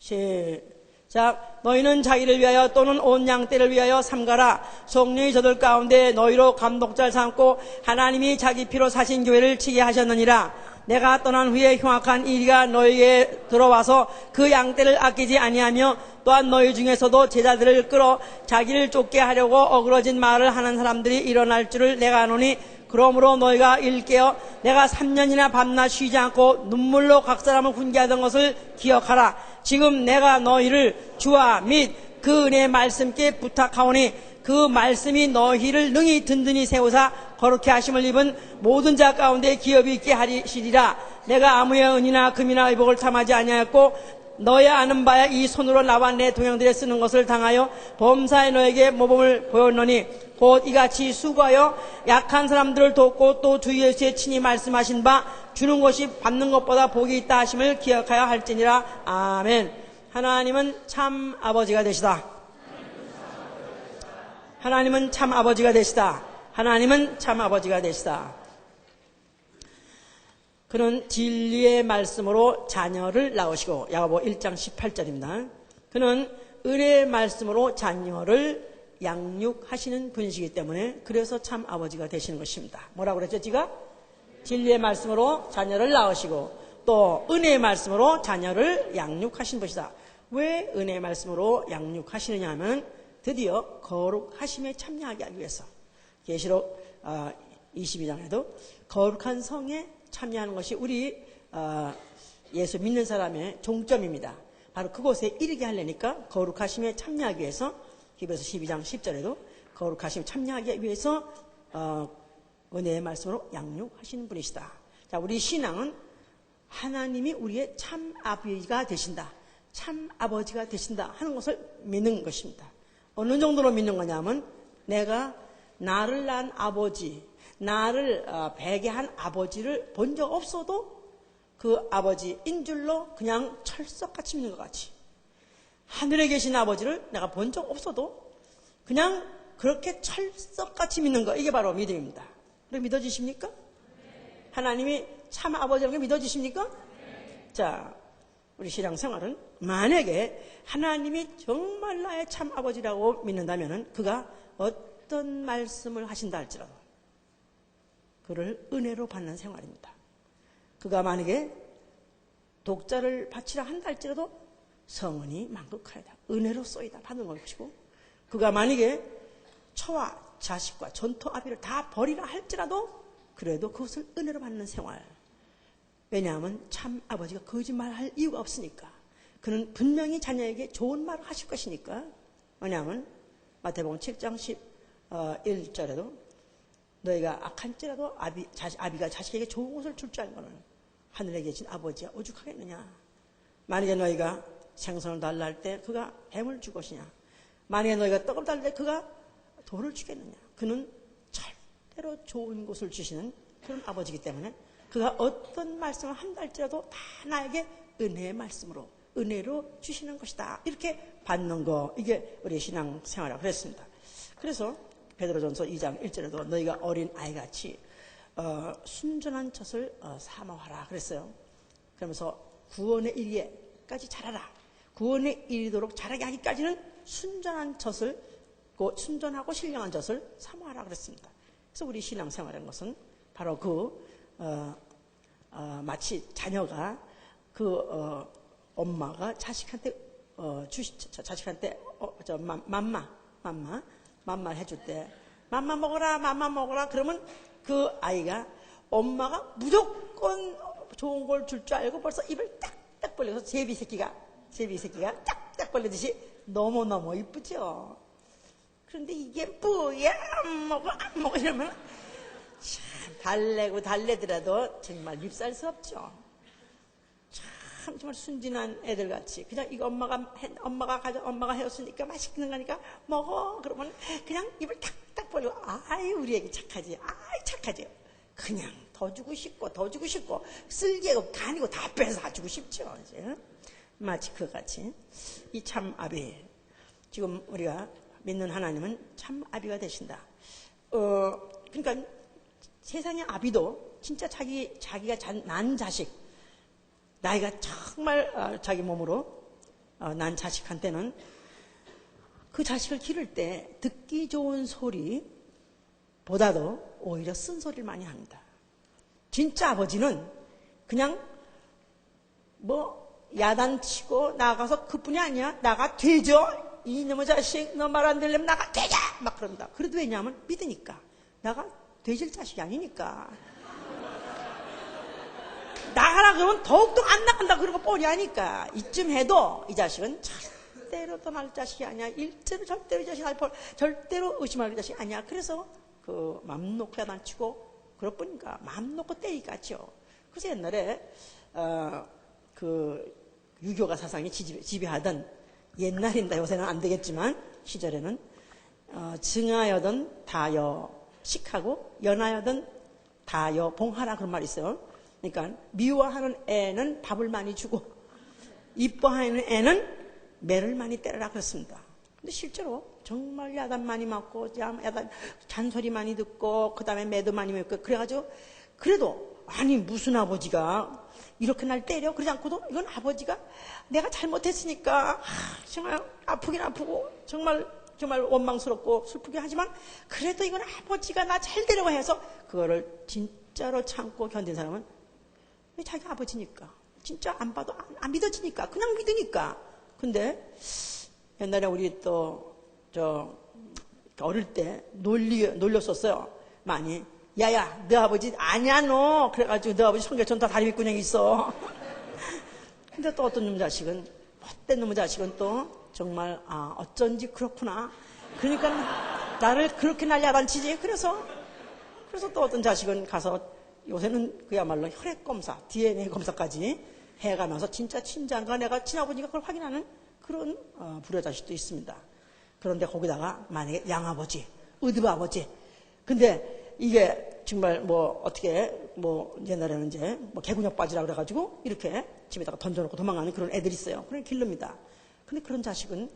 시작. 너희는 자기를 위하여 또는 온 양떼를 위하여 삼가라. 속량이 저들 가운데 너희로 감독자를 삼고 하나님이 자기 피로 사신 교회를 치게 하셨느니라. 내가 떠난 후에 흉악한 이리가 너희에게 들어와서 그 양떼를 아끼지 아니하며 또한 너희 중에서도 제자들을 끌어 자기를 쫓게 하려고 어그러진 말을 하는 사람들이 일어날 줄을 내가 아노니 그러므로 너희가 일깨어 내가 3년이나 밤낮 쉬지 않고 눈물로 각 사람을 훈계하던 것을 기억하라. 지금 내가 너희를 주와 및 그 은혜의 말씀께 부탁하오니 그 말씀이 너희를 능히 든든히 세우사 거룩히 하심을 입은 모든 자 가운데 기업이 있게 하시리라. 내가 아무의 은이나 금이나 의복을 탐하지 아니하였고 너희 아는 바야 이 손으로 나와 내 동양들에 쓰는 것을 당하여 범사에 너에게 모범을 보였노니 곧 이같이 수고하여 약한 사람들을 돕고 또 주 예수의 친히 말씀하신 바 주는 것이 받는 것보다 복이 있다 하심을 기억하여 할지니라. 아멘. 하나님은 참 아버지가 되시다. 하나님은 참 아버지가 되시다. 하나님은 참 아버지가 되시다. 그는 진리의 말씀으로 자녀를 낳으시고, 야고보 1장 18절입니다. 그는 은혜의 말씀으로 자녀를 양육하시는 분이시기 때문에 그래서 참 아버지가 되시는 것입니다. 뭐라고 그랬죠? 지가? 진리의 말씀으로 자녀를 낳으시고 또 은혜의 말씀으로 자녀를 양육하신 것이다. 왜 은혜의 말씀으로 양육하시느냐 하면 드디어 거룩하심에 참여하게 하기 위해서. 계시록 22장에도 거룩한 성에 참여하는 것이 우리 예수 믿는 사람의 종점입니다. 바로 그곳에 이르게 하려니까 거룩하심에 참여하기 위해서 히브리서 12장 10절에도 거룩하심에 참여하기 위해서 은혜의 말씀으로 양육하시는 분이시다. 자, 우리 신앙은 하나님이 우리의 참 아버지가 되신다, 참 아버지가 되신다 하는 것을 믿는 것입니다. 어느 정도로 믿는 거냐면 내가 나를 낳은 아버지, 나를 베게 한 아버지를 본 적 없어도 그 아버지인 줄로 그냥 철석같이 믿는 것 같이, 하늘에 계신 아버지를 내가 본 적 없어도 그냥 그렇게 철석같이 믿는 거, 이게 바로 믿음입니다. 그럼 믿어지십니까? 하나님이 참 아버지라는 게 믿어지십니까? 자, 우리 신앙생활은 만약에 하나님이 정말 나의 참 아버지라고 믿는다면 그가 어떤 말씀을 하신다 할지라도 그를 은혜로 받는 생활입니다. 그가 만약에 독자를 바치라 한다 할지라도 성은이 만극하여다, 은혜로 쏘이다 받는 것이고, 그가 만약에 처와 자식과 전토 아비를 다 버리라 할지라도 그래도 그것을 은혜로 받는 생활. 왜냐하면 참 아버지가 거짓말할 이유가 없으니까. 그는 분명히 자녀에게 좋은 말을 하실 것이니까. 왜냐하면 마태복음 7장 11절에도 너희가 악한지라도 아비가 자식에게 좋은 것을 줄 줄 알거늘 하늘에 계신 아버지가 오죽하겠느냐. 만약에 너희가 생선을 달라 할 때 그가 뱀을 줄 것이냐. 만약에 너희가 떡을 달라 할 때 그가 돌을 주겠느냐. 그는 절대로 좋은 것을 주시는 그런 아버지이기 때문에 그가 어떤 말씀을 한다 할지라도 다 나에게 은혜의 말씀으로, 은혜로 주시는 것이다, 이렇게 받는 거, 이게 우리 신앙생활이라고 그랬습니다. 그래서 베드로전서 2장 1절에도 너희가 어린 아이같이 순전한 젖을 사모하라 그랬어요. 그러면서 구원에 이르기까지 자라라. 구원에 이르도록 자라게 하기까지는 순전한 젖을, 순전하고 신령한 젖을 사모하라 그랬습니다. 그래서 우리 신앙생활이라는 것은 바로 마치 자녀가 엄마가 자식한테 맘마 해줄 때 맘마 먹어라 그러면 그 아이가 엄마가 무조건 좋은 걸 줄 줄 알고 벌써 입을 딱딱 벌려서 제비 새끼가 딱딱 벌리듯이 너무너무 이쁘죠. 그런데 이게 뭐야, 안 먹어 이러면 참 달래더라도 정말 밉살 수 없죠. 참 정말 순진한 애들같이 그냥 이거 엄마가 해줬으니까 맛있는 거니까 먹어 그러면 그냥 입을 탁탁 벌리고, 아이 우리 애기 착하지, 아이 착하지, 그냥 더 주고 싶고 쓸개고 간이고 다 빼서 주고 싶죠. 이제 마치 그같이 이 참 아비, 지금 우리가 믿는 하나님은 참 아비가 되신다. 그러니까 세상의 아비도 진짜 자기가 낳은 자식, 나이가 정말 자기 몸으로 난 자식한테는 그 자식을 기를 때 듣기 좋은 소리보다도 오히려 쓴소리를 많이 합니다. 진짜 아버지는 그냥 야단치고 나가서 그뿐이 아니야. 나가 되죠? 이놈의 자식, 너 말 안 들으면 나가 되자! 막 그럽니다. 그래도 왜냐하면 믿으니까. 나가 되질 자식이 아니니까. 나가라 그러면 더욱더 안 나간다 그러고 뻔히 하니까. 이쯤 해도 이 자식은 절대로 떠날 자식이 아니야. 절대로 이 자식 절대로 의심할 자식이 아니야. 그래서 맘 놓고 야단치고 그럴 뿐이니까 맘 놓고 때리겠죠. 그래서 옛날에 유교가 사상이 지배하던 옛날인다 요새는 안 되겠지만 시절에는 증하여든 다여 식하고 연하여든 다여 봉하라 그런 말이 있어요. 그러니까 미워하는 애는 밥을 많이 주고 이뻐하는 애는 매를 많이 때려라 그랬습니다. 근데 실제로 정말 야단 많이 맞고 야단 잔소리 많이 듣고 그 다음에 매도 많이 먹고 그래가지고 그래도 아니 무슨 아버지가 이렇게 날 때려 그러지 않고도 이건 아버지가 내가 잘못했으니까 정말 아프긴 아프고 정말 원망스럽고 슬프긴 하지만 그래도 이건 아버지가 나 잘 되려고 해서 그거를 진짜로 참고 견딘 사람은 왜 자기 아버지니까 진짜 안 봐도 안 믿어지니까 그냥 믿으니까. 근데 옛날에 우리 어릴 때 놀렸었어요. 많이. 야야, 너 아버지 아니야 너. 그래가지고 너 아버지 성결천 다 다리 밑구녕이 있어. 근데 또 어떤 놈 자식은 헛된 놈의 자식은 또 정말 어쩐지 그렇구나. 그러니까 나를 그렇게 날 야단치지. 그래서 또 어떤 자식은 가서 요새는 그야말로 혈액 검사, DNA 검사까지 해가면서 진짜 친자인가 내가 친아버지가 그걸 확인하는 그런 불효 자식도 있습니다. 그런데 거기다가 만약에 양아버지, 의드아버지. 근데 이게 정말 옛날에는 이제 개구녕 빠지라 그래가지고 이렇게 집에다가 던져놓고 도망가는 그런 애들이 있어요. 그런 길릅니다. 근데 그런 자식은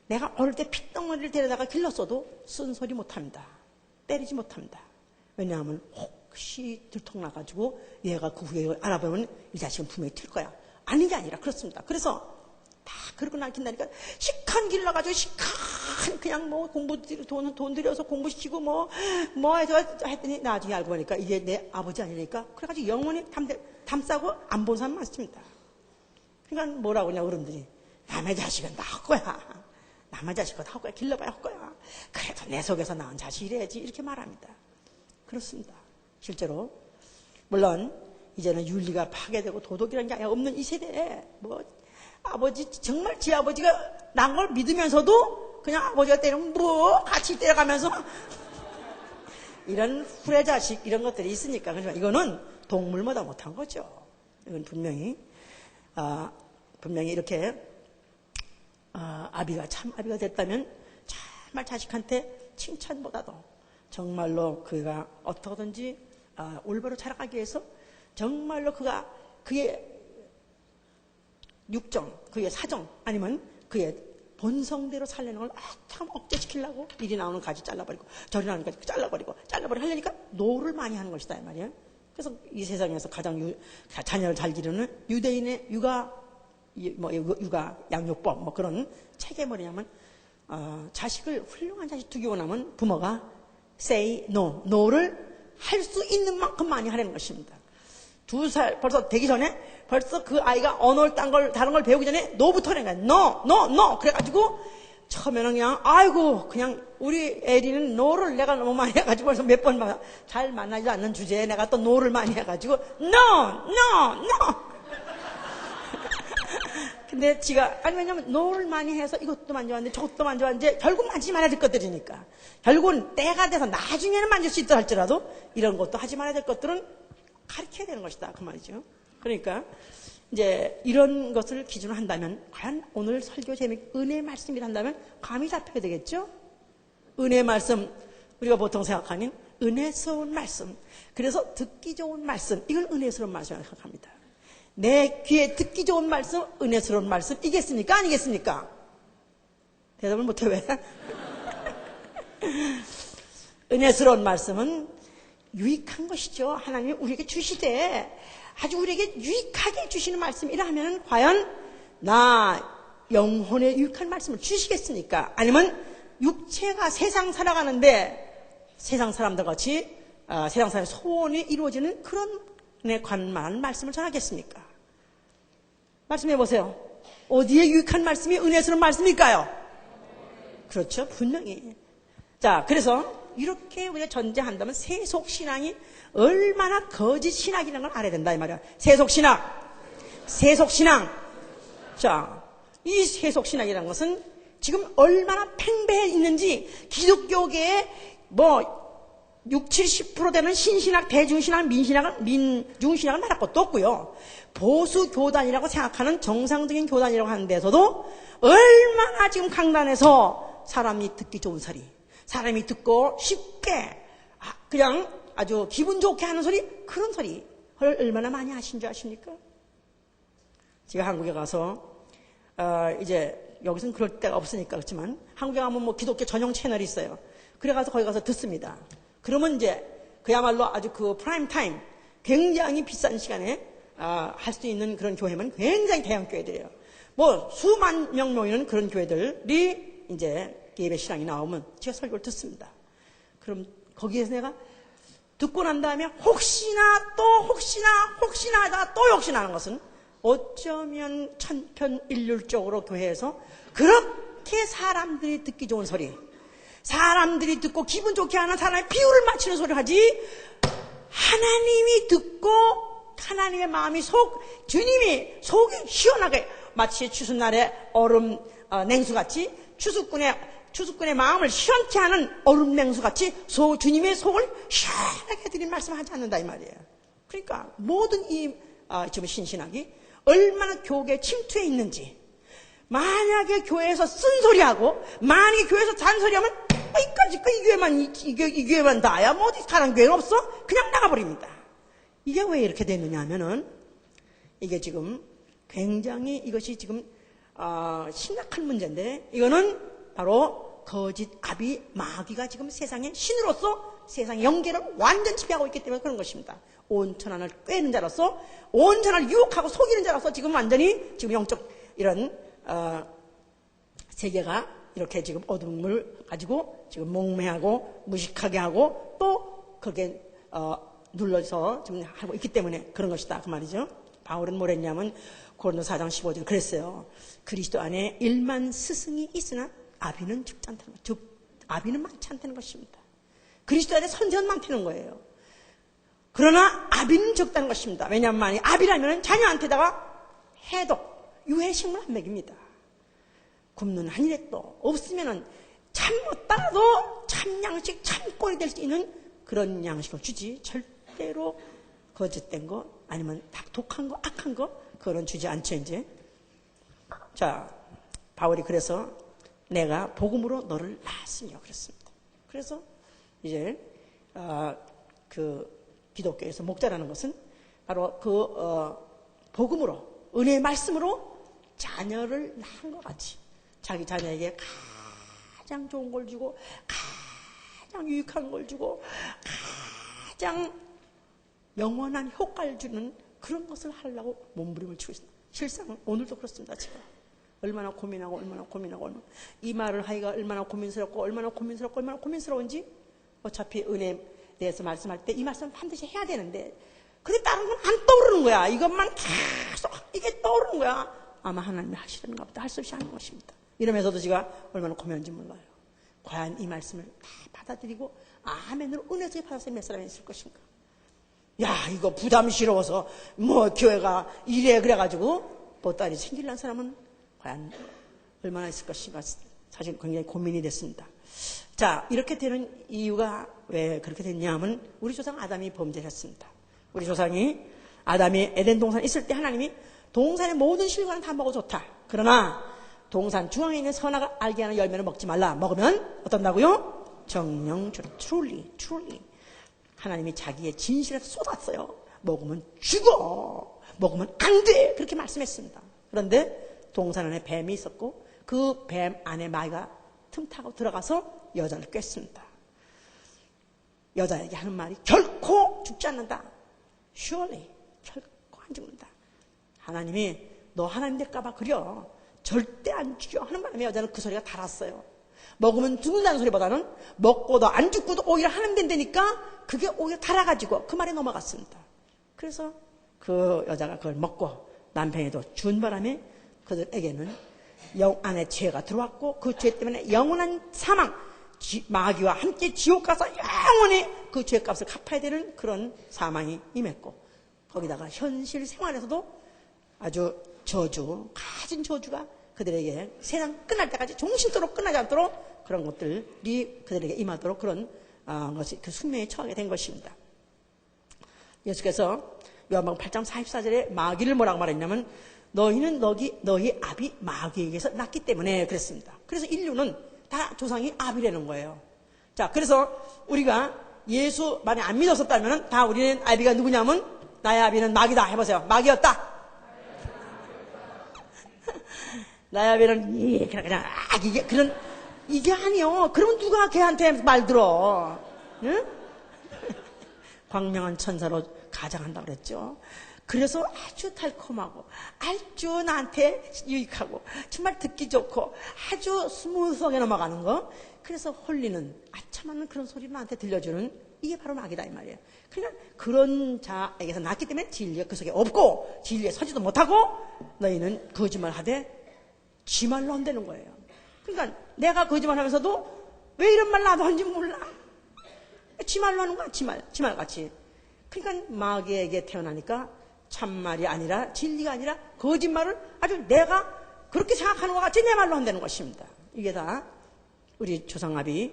내가 어릴 때 핏덩어리를 데려다가 길렀어도 쓴소리 못합니다. 때리지 못합니다. 왜냐하면 혹시 들통나가지고 얘가 그 후에 알아보면 이 자식은 분명히 튈 거야. 아닌 게 아니라 그렇습니다. 그래서 다 그러고 날킨다니까 시간 길러가지고 그냥 돈 들여서 공부시키고 해서 했더니 나중에 알고 보니까 이게 내 아버지 아니니까 그래가지고 영원히 담싸고 안 본 사람 많습니다. 그러니까 뭐라고 하냐 어른들이 남의 자식은 나 헛거야. 남의 자식은 헛거야. 길러봐야 헛거야. 그래도 내 속에서 낳은 자식이래야지 이렇게 말합니다. 그렇습니다. 실제로 물론 이제는 윤리가 파괴되고 도덕이라는 게 아예 없는 이 세대에 아버지 정말 지 아버지가 난 걸 믿으면서도 그냥 아버지가 때리면 같이 때려가면서 이런 후레 자식 이런 것들이 있으니까 그러니까 이거는 동물보다 못한 거죠. 이건 분명히 이렇게 아비가 됐다면 정말 자식한테 칭찬보다도 정말로 그가 어떻게든지 올바로 자라가기 위해서 정말로 그의 육정, 그의 사정 아니면 그의 본성대로 살려는 걸 참 억제시키려고 이리 나오는 가지 잘라버리고 저리 나오는 가지 잘라버리고 하려니까 노를 많이 하는 것이다 이 말이에요. 그래서 이 세상에서 가장 자녀를 잘 기르는 유대인의 육아 양육법 그런 책에 뭐냐면 자식을 훌륭한 자식 두기 원하면 부모가 say no를 할 수 있는 만큼 많이 하라는 것입니다. 2살 벌써 되기 전에 벌써 그 아이가 언어를 다른 걸 배우기 전에 no부터 하는 거야. no. 그래가지고 처음에는 그냥 우리 애리는 no를 내가 너무 많이 해가지고 벌써 몇 번 잘 만나지 않는 주제에 내가 또 no를 많이 해가지고 no. 근데 지가 왜냐면 no를 많이 해서 이것도 만져봤는데 저것도 만져봤는데 결국 만지지 말아야 될 것들이니까 결국은 때가 돼서 나중에는 만질 수 있다 할지라도 이런 것도 하지 말아야 될 것들은 가르쳐야 되는 것이다 그 말이죠. 그러니까 이제 이런 것을 기준으로 한다면 과연 오늘 설교 제목이 은혜의 말씀이라 한다면 감이 잡혀야 되겠죠. 은혜의 말씀 우리가 보통 생각하는 은혜스러운 말씀 그래서 듣기 좋은 말씀 이건 은혜스러운 말씀이라고 생각합니다. 내 귀에 듣기 좋은 말씀 은혜스러운 말씀 이겠습니까 아니겠습니까? 대답을 못해 왜? 은혜스러운 말씀은 유익한 것이죠. 하나님이 우리에게 주시되 아주 우리에게 유익하게 주시는 말씀이라 하면 과연 나 영혼의 유익한 말씀을 주시겠습니까? 아니면 육체가 세상 살아가는데 세상 사람들 같이 세상 사람의 소원이 이루어지는 그런 관만한 말씀을 전하겠습니까? 말씀해 보세요. 어디에 유익한 말씀이 은혜스러운 말씀일까요? 그렇죠. 분명히. 자, 그래서 이렇게 우리가 전제한다면 세속신앙이 얼마나 거짓 신학이라는 걸 알아야 된다 이 말이야. 세속신앙. 자, 이 세속신학이라는 것은 지금 얼마나 팽배해 있는지 기독교계에 60, 70% 되는 신신학, 대중신학, 민중신학을 말할 것도 없고요. 보수 교단이라고 생각하는 정상적인 교단이라고 하는 데서도 얼마나 지금 강단에서 사람이 듣기 좋은 소리, 사람이 듣고 쉽게 그냥 아주 기분 좋게 하는 소리, 그런 소리를 얼마나 많이 하신 줄 아십니까? 제가 한국에 가서 이제 여기서는 그럴 데가 없으니까 그렇지만 한국에 가면 기독교 전용 채널이 있어요. 그래가서 거기 가서 듣습니다. 그러면 이제 그야말로 아주 그 프라임 타임, 굉장히 비싼 시간에 할 수 있는 그런 교회면 굉장히 대형 교회들이에요. 수만 명 모이는 그런 교회들이 이제 예배 신앙이 나오면 제가 설교를 듣습니다. 그럼 거기에서 내가 듣고 난 다음에 혹시나 하다가 또 혹시나 하는 것은 어쩌면 천편일률적으로 교회에서 그렇게 사람들이 듣기 좋은 소리, 사람들이 듣고 기분 좋게 하는 사람의 비율을 맞추는 소리를 하지, 하나님이 듣고 하나님의 마음이 주님이 속이 시원하게, 마치 추수날에 얼음 냉수같이 추수꾼의 마음을 시원케 하는 얼음 냉수같이 주님의 속을 시원하게 해드린 말씀을 하지 않는다 이 말이에요. 그러니까 모든 지금 신신학이 얼마나 교계에 침투해 있는지, 만약에 교회에서 쓴소리하고 만약에 교회에서 잔소리하면 이까지 이 교회만 다야, 어디 다른 교회는 없어? 그냥 나가버립니다. 이게 왜 이렇게 됐느냐 하면은 이게 지금 굉장히 이것이 지금 심각한 문제인데, 이거는 바로 거짓 아비 마귀가 지금 세상의 신으로서 세상의 영계를 완전 지배하고 있기 때문에 그런 것입니다. 온천하를 꿰는 자로서, 온천을 유혹하고 속이는 자로서 지금 완전히 지금 영적 이런 세계가 이렇게 지금 어둠을 가지고 지금 몽매하고 무식하게 하고 또 그게 눌러서 좀 하고 있기 때문에 그런 것이다 그 말이죠. 바울은 뭐랬냐면 고린도 4장 15절 그랬어요. 그리스도 안에 1만 스승이 있으나 아비는 적지 않다는 것. 아비는 많지 않다는 것입니다. 그리스도 안에 선지는 많다는 거예요. 그러나 아비는 적다는 것입니다. 왜냐하면 만약 아비라면 자녀한테다가 해독, 유해식물 안 먹입니다. 굶는 한일액도 없으면은 참못다가도 참양식, 참꼴이 될 수 있는 그런 양식을 주지, 절대로 거짓된 거 아니면 독한 거, 악한 거 그런 주지 않죠 이제. 자, 바울이 그래서 내가 복음으로 너를 낳았으며 그랬습니다. 그래서 이제 그 기독교에서 목자라는 것은 바로 그 복음으로, 은혜의 말씀으로 자녀를 낳은 것 같이 자기 자녀에게 가장 좋은 걸 주고 가장 유익한 걸 주고 가장 영원한 효과를 주는 그런 것을 하려고 몸부림을 치고 있습니다. 실상 오늘도 그렇습니다. 제가 얼마나 고민하고 이 말을 하기가 얼마나 고민스럽고 어차피 은혜에 대해서 말씀할 때 이 말씀을 반드시 해야 되는데 근데 다른 건 안 떠오르는 거야. 이것만 계속 이게 떠오르는 거야. 아마 하나님이 하시는가 보다, 할 수 없이 하는 것입니다. 이러면서도 제가 얼마나 고민한지 몰라요. 과연 이 말씀을 다 받아들이고 아멘으로 은혜 속에 받아서 몇 사람이 있을 것인가. 야, 이거 부담스러워서 교회가 이래 그래가지고 보따리 챙기려는 사람은 과연 얼마나 있을 것인가 사실 굉장히 고민이 됐습니다. 자, 이렇게 되는 이유가 왜 그렇게 됐냐 하면 우리 조상 아담이 범죄를 했습니다. 우리 조상이 아담이 에덴 동산에 있을 때 하나님이 동산의 모든 실과는 다 먹어 좋다. 그러나 동산 중앙에 있는 선악을 알게 하는 열매를 먹지 말라. 먹으면 어떤다고요? 정령주라. truly. 하나님이 자기의 진실에서 쏟았어요. 먹으면 죽어. 먹으면 안 돼. 그렇게 말씀했습니다. 그런데 동산 안에 뱀이 있었고 그 뱀 안에 마귀가 틈타고 들어가서 여자를 꿰습니다. 여자에게 하는 말이 결코 죽지 않는다. surely. 결코 안 죽는다. 하나님이 너 하나님 될까봐 그려. 절대 안 죽여 하는 바람에 여자는 그 소리가 달았어요. 먹으면 죽는다는 소리보다는 먹고도 안 죽고도 오히려 하나님 된다니까 그게 오히려 달아가지고 그 말에 넘어갔습니다. 그래서 그 여자가 그걸 먹고 남편에도 준 바람에 그들에게는 영 안에 죄가 들어왔고 그 죄 때문에 영원한 사망, 마귀와 함께 지옥 가서 영원히 그 죄값을 갚아야 되는 그런 사망이 임했고, 거기다가 현실 생활에서도 아주 저주, 가진 저주가 그들에게 세상 끝날 때까지 종신토록 끝나지 않도록 그런 것들이 그들에게 임하도록 그런 것이 그 숙명에 처하게 된 것입니다. 예수께서 요한복음 8장 44절에 마귀를 뭐라고 말했냐면 너희는 너희 아비 마귀에게서 났기 때문에 그랬습니다. 그래서 인류는 다 조상이 아비라는 거예요. 자, 그래서 우리가 예수 만에 안 믿었었다면 다 우리는 아비가 누구냐면 나의 아비는 마귀다 해보세요. 마귀였다. 나의 아비는 그냥 이게 아니요. 그러면 누가 걔한테 말 들어? 응? 광명한 천사로 가장한다고 그랬죠. 그래서 아주 달콤하고 아주 나한테 유익하고 정말 듣기 좋고 아주 스무스하게 넘어가는 거. 그래서 홀리는 아참하는 그런 소리를 나한테 들려주는 이게 바로 마귀다 이 말이에요. 그러니까 그런 자에게서 낳기 때문에 진리가 그 속에 없고 진리에 서지도 못하고 너희는 거짓말하되 지 말로 한다는 거예요. 그러니까 내가 거짓말하면서도 왜 이런 말 나도 하는지 몰라. 지 말로 하는 거야. 지말같이. 그러니까 마귀에게 태어나니까 참말이 아니라 진리가 아니라 거짓말을 아주 내가 그렇게 생각하는 것 같이 내 말로 한다는 것입니다. 이게 다 우리 조상아비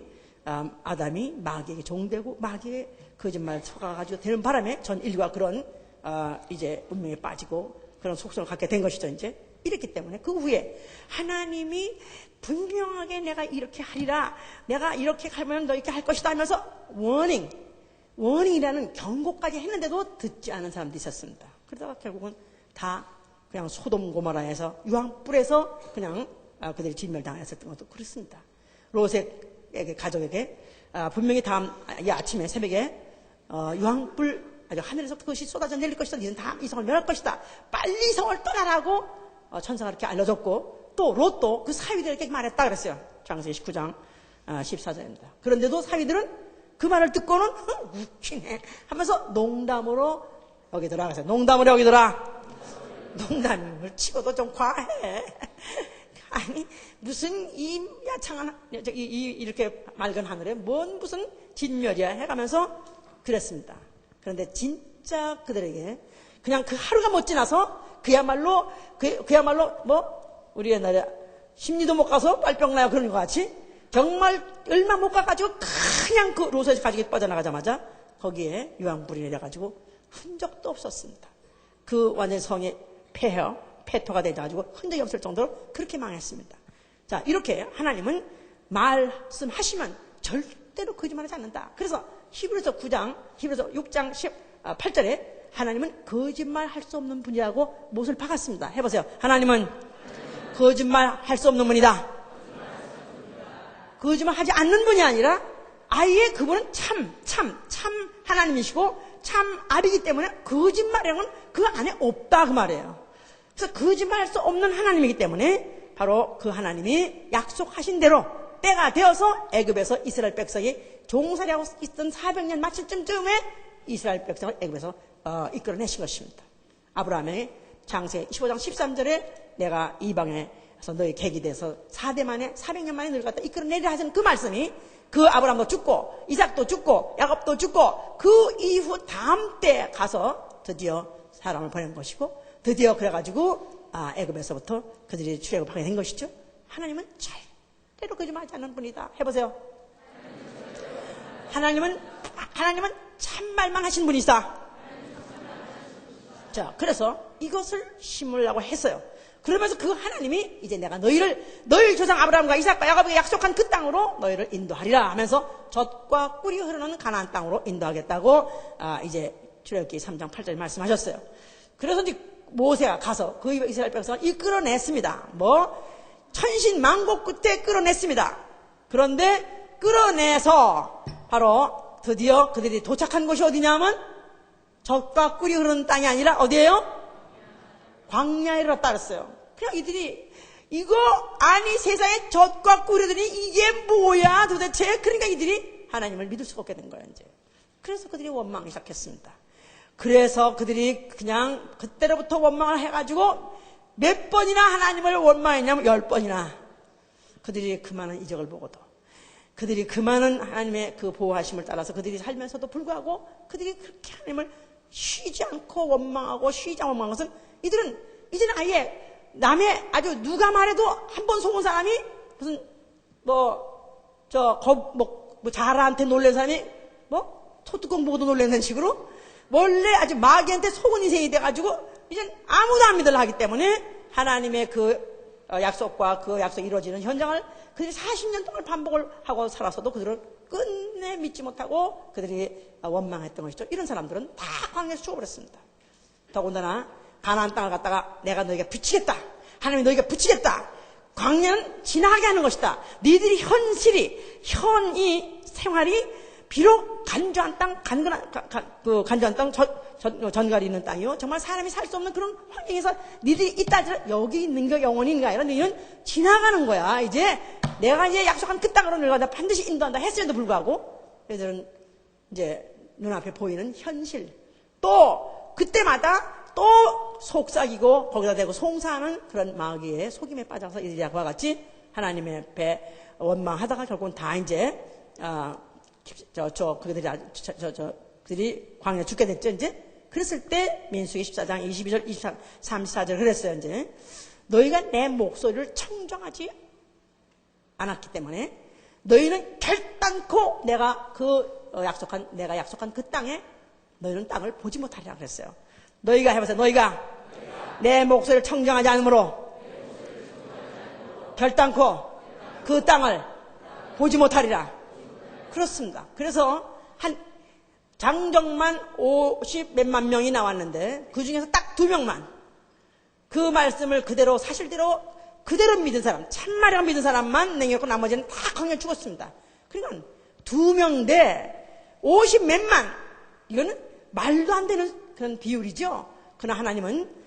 아담이 마귀에게 종되고 마귀의 거짓말 속아가지고 되는 바람에 전 인류가 그런 이제 운명에 빠지고 그런 속성을 갖게 된 것이죠. 이제 이랬기 때문에 그 후에 하나님이 분명하게 내가 이렇게 하리라, 내가 이렇게 하면 너 이렇게 할 것이다 하면서 워닝이라는 경고까지 했는데도 듣지 않은 사람도 있었습니다. 그러다가 결국은 다 그냥 소돔 고모라에서 유황불에서 그냥 그들이 진멸당했었던 것도 그렇습니다. 롯의 가족에게 분명히 다음 아침에 새벽에 유황불 아주 하늘에서 그것이 쏟아져 내릴 것이다. 너희는 다 이성을 멸할 것이다. 빨리 이성을 떠나라고 천사가 이렇게 알려줬고 또 롯도 그 사위들에게 말했다 그랬어요. 창세기 19장 14절입니다. 그런데도 사위들은 그 말을 듣고는 웃기네 하면서 농담으로 여기 들어가세요. 농담으로 여기 들어. 농담을 치고도 좀 과해. 아니 무슨 이 야창한 이렇게 맑은 하늘에 뭔 무슨 진멸이야 해가면서 그랬습니다. 그런데 진짜 그들에게 그냥 그 하루가 못 지나서 그야말로 뭐 우리 옛날에 심리도 못 가서 빨병나요 그런 것 같이 정말 얼마 못 가가지고 그냥 그 롯의 가족이 빠져나가자마자 거기에 유황불이 내려가지고 흔적도 없었습니다. 그 완전 성이 폐토가 돼가지고 흔적이 없을 정도로 그렇게 망했습니다. 자, 이렇게 하나님은 말씀하시면 절대로 거짓말하지 않는다. 그래서 히브리서 6장 18절에 하나님은 거짓말 할 수 없는 분이라고 못을 박았습니다. 해보세요. 하나님은 거짓말 할 수 없는 분이다. 거짓말 하지 않는 분이 아니라 아예 그분은 참 하나님이시고 참 아비이기 때문에 거짓말이라는 건 그 안에 없다 그 말이에요. 그래서 거짓말 할 수 없는 하나님이기 때문에 바로 그 하나님이 약속하신 대로 때가 되어서 애굽에서 이스라엘 백성이 종살이하고 있던 400년 마칠 쯤에 이스라엘 백성을 애굽에서 이끌어내신 것입니다. 아브라함의 창세기 15장 13절에 내가 이방에서 너희 객이 돼서 4대 만에 400년 만에 너를 갖다 이끌어내리라 하시는 그 말씀이 그 아브라함도 죽고 이삭도 죽고 야곱도 죽고 그 이후 다음 때 가서 드디어 사람을 보낸 것이고 드디어 그래가지고 애굽에서부터 그들이 출애굽하게 된 것이죠. 하나님은 절대로 거짓말하지 않는 분이다. 해보세요. 하나님은 참말만 하시는 분이다. 자, 그래서 이것을 심으려고 했어요. 그러면서 그 하나님이 이제 내가 너희 조상 아브라함과 이삭과 야곱에게 약속한 그 땅으로 너희를 인도하리라 하면서 젖과 꿀이 흐르는 가나안 땅으로 인도하겠다고 이제 출애굽기 3장 8절에 말씀하셨어요. 그래서 이제 모세가 가서 그 이스라엘 백성을 이끌어냈습니다. 천신만고 끝에 끌어냈습니다. 그런데 끌어내서 바로 드디어 그들이 도착한 곳이 어디냐면 젖과 꿀이 흐르는 땅이 아니라 어디예요? 광야에 이르렀다 그랬어요. 그냥 이들이 이거 아니 세상에 젖과 꿀이더니 이게 뭐야 도대체. 그러니까 이들이 하나님을 믿을 수가 없게 된 거야 이제. 그래서 그들이 원망하기 시작했습니다. 그래서 그들이 그냥 그때로부터 원망을 해가지고 몇 번이나 하나님을 원망했냐면 10번이나. 그들이 그 많은 이적을 보고도, 그들이 그 많은 하나님의 그 보호하심을 따라서 그들이 살면서도 불구하고 그들이 그렇게 하나님을 쉬지 않고 원망하고 쉬지 않고 원망한 것은 이들은 이제는 아예 남의 아주 누가 말해도 한 번 속은 사람이 무슨 자라한테 놀란 사람이 소뚜껑 보고도 놀라는 식으로 원래 아주 마귀한테 속은 인생이 돼가지고 이젠 아무도 안 믿으려 하기 때문에 하나님의 그 약속과 그 약속이 이루어지는 현장을 그들이 40년 동안 반복을 하고 살아서도 그들을 끝내 믿지 못하고 그들이 원망했던 것이죠. 이런 사람들은 다 광야에서 죽어버렸습니다. 더군다나 가나안 땅을 갖다가 내가 너에게 붙이겠다. 하나님이 너에게 붙이겠다. 광야는 지나가게 하는 것이다. 너희들이 현이 생활이 비록 간조한 땅, 간조한 땅, 전갈이 있는 땅이요. 정말 사람이 살 수 없는 그런 환경에서 니들이 있다, 여기 있는 게 영원인가 아니라 너희는 지나가는 거야. 이제 내가 이제 약속한 그 땅으로 너희가 반드시 인도한다 했음에도 불구하고 얘들은 이제 눈앞에 보이는 현실, 또 그때마다 또 속삭이고 거기다 대고 송사하는 그런 마귀의 속임에 빠져서 이들이 그와 같이 하나님의 배 원망하다가 결국은 다 이제 그들이 광야에 죽게 됐죠, 이제. 그랬을 때, 민수기 14장 22절, 23, 34절 그랬어요, 이제. 너희가 내 목소리를 청정하지 않았기 때문에, 너희는 결단코 내가 약속한 그 땅에, 너희는 땅을 보지 못하리라 그랬어요. 너희가 해보세요, 너희가 내 목소리를 청정하지 않으므로, 결단코 그 땅을 보지 못하리라. 그렇습니다. 그래서 장정만 50 몇만 명이 나왔는데 그 중에서 딱 2명만 그 말씀을 그대로 사실대로 그대로 믿은 사람, 참말이라 믿은 사람만 남겼고 나머지는 다 광야에 죽었습니다. 그러니까 2명 대 50 몇만, 이거는 말도 안 되는 그런 비율이죠. 그러나 하나님은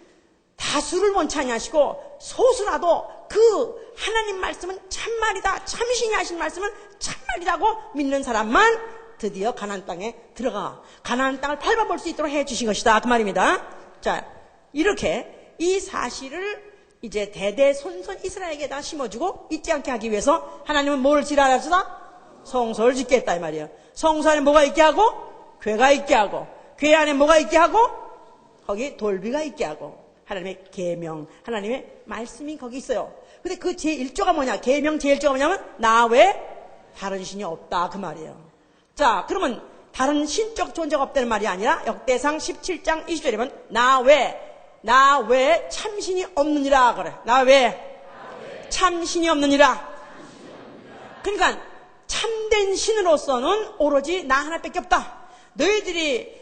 다수를 원치 아니하시고 소수라도 그 하나님 말씀은 참말이다, 참신이 하신 말씀은 참말이라고 믿는 사람만 드디어 가나안 땅에 들어가 가나안 땅을 밟아볼 수 있도록 해주신 것이다, 그 말입니다. 자, 이렇게 이 사실을 이제 대대손손 이스라엘에게다 심어주고 잊지 않게 하기 위해서 하나님은 뭘 지랄하시다? 성소를 짓게 했다 이 말이에요. 성소 안에 뭐가 있게 하고? 궤가 있게 하고, 궤 안에 뭐가 있게 하고? 거기 돌비가 있게 하고, 하나님의 계명, 하나님의 말씀이 거기 있어요. 근데 그 제1조가 뭐냐? 계명 제1조가 뭐냐면 나 외 다른 신이 없다, 그 말이에요. 자, 그러면 다른 신적 존재가 없다는 말이 아니라 역대상 17장 20절에 보면 나 외 참신이 없느니라 그래. 나 외 참신이 없느니라. 그러니까 참된 신으로서는 오로지 나 하나밖에 없다. 너희들이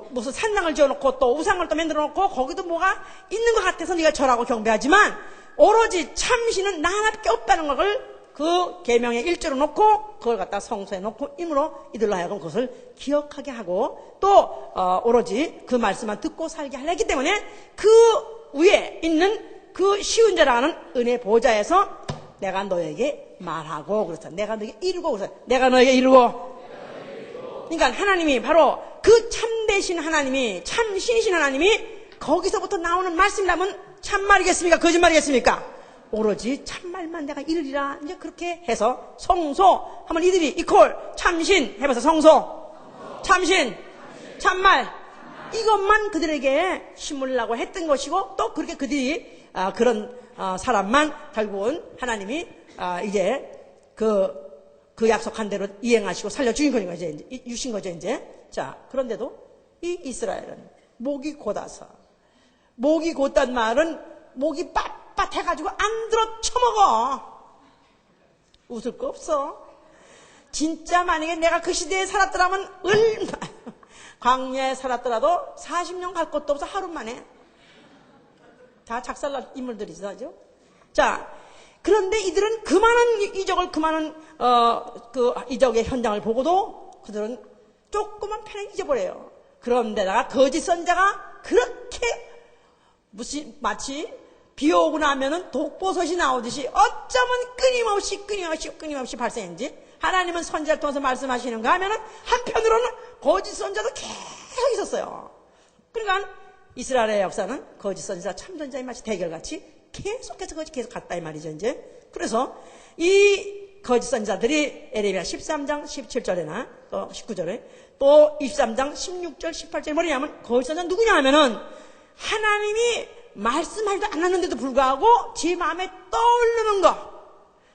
무슨 산당을 지어놓고 또 우상을 또 만들어놓고 거기도 뭐가 있는 것 같아서 네가 절하고 경배하지만 오로지 참신은 나 하나밖에 없다는 것을 그 계명의 1조로 놓고 그걸 갖다 성소에 놓고 임으로 이들로 하여금 그것을 기억하게 하고 또 오로지 그 말씀만 듣고 살게 하려기 때문에 그 위에 있는 그 쉬운 자라 하는 은혜 보좌에서 내가 너에게 말하고 그렇다. 내가 너에게 이루고 그렇다. 내가 너에게 이루고. 그러니까 하나님이 바로 그 참되신 하나님이, 참신이신 하나님이 거기서부터 나오는 말씀이라면 참말이겠습니까? 거짓말이겠습니까? 오로지 참말만 내가 이르리라. 이제 그렇게 해서 성소 하면 이들이 이퀄 참신 해봐서 성소, 참신, 참말, 이것만 그들에게 심으려고 했던 것이고 또 그렇게 그들이 그런 사람만 결국은 하나님이 이제 그 약속한 대로 이행하시고 살려 주신 거니까 이제 주신 거죠 이제. 자, 그런데도 이 이스라엘은 목이 곧아서, 목이 곧단 말은 목이 빳빳해가지고 안 들어 처먹어. 웃을 거 없어. 진짜 만약에 내가 그 시대에 살았더라면 얼마나 광야에 살았더라도 40년 갈 것도 없어. 하루 만에 다 작살난 인물들이죠. 자, 그런데 이들은 그 많은 이적을, 그 많은 그 이적의 현장을 보고도 그들은 조그만 편을 잊어버려요. 그런데다가 거짓 선자가 그렇게 마치 비 오고 나면은 독버섯이 나오듯이 어쩌면 끊임없이 발생인지 하나님은 선지자를 통해서 말씀하시는가 하면은 한편으로는 거짓 선지자도 계속 있었어요. 그러니까 이스라엘의 역사는 거짓 선지자 참선자의 마치 대결같이 계속해서 갔다 이 말이죠. 이제 그래서 이 거짓 선지자들이 에레미야 13장 17절에나 또 19절에 또 23장 16절 18절에 뭐냐면 거짓 선지자 누구냐 하면은 하나님이 말씀하지도 않았는데도 불구하고 지 마음에 떠오르는 거,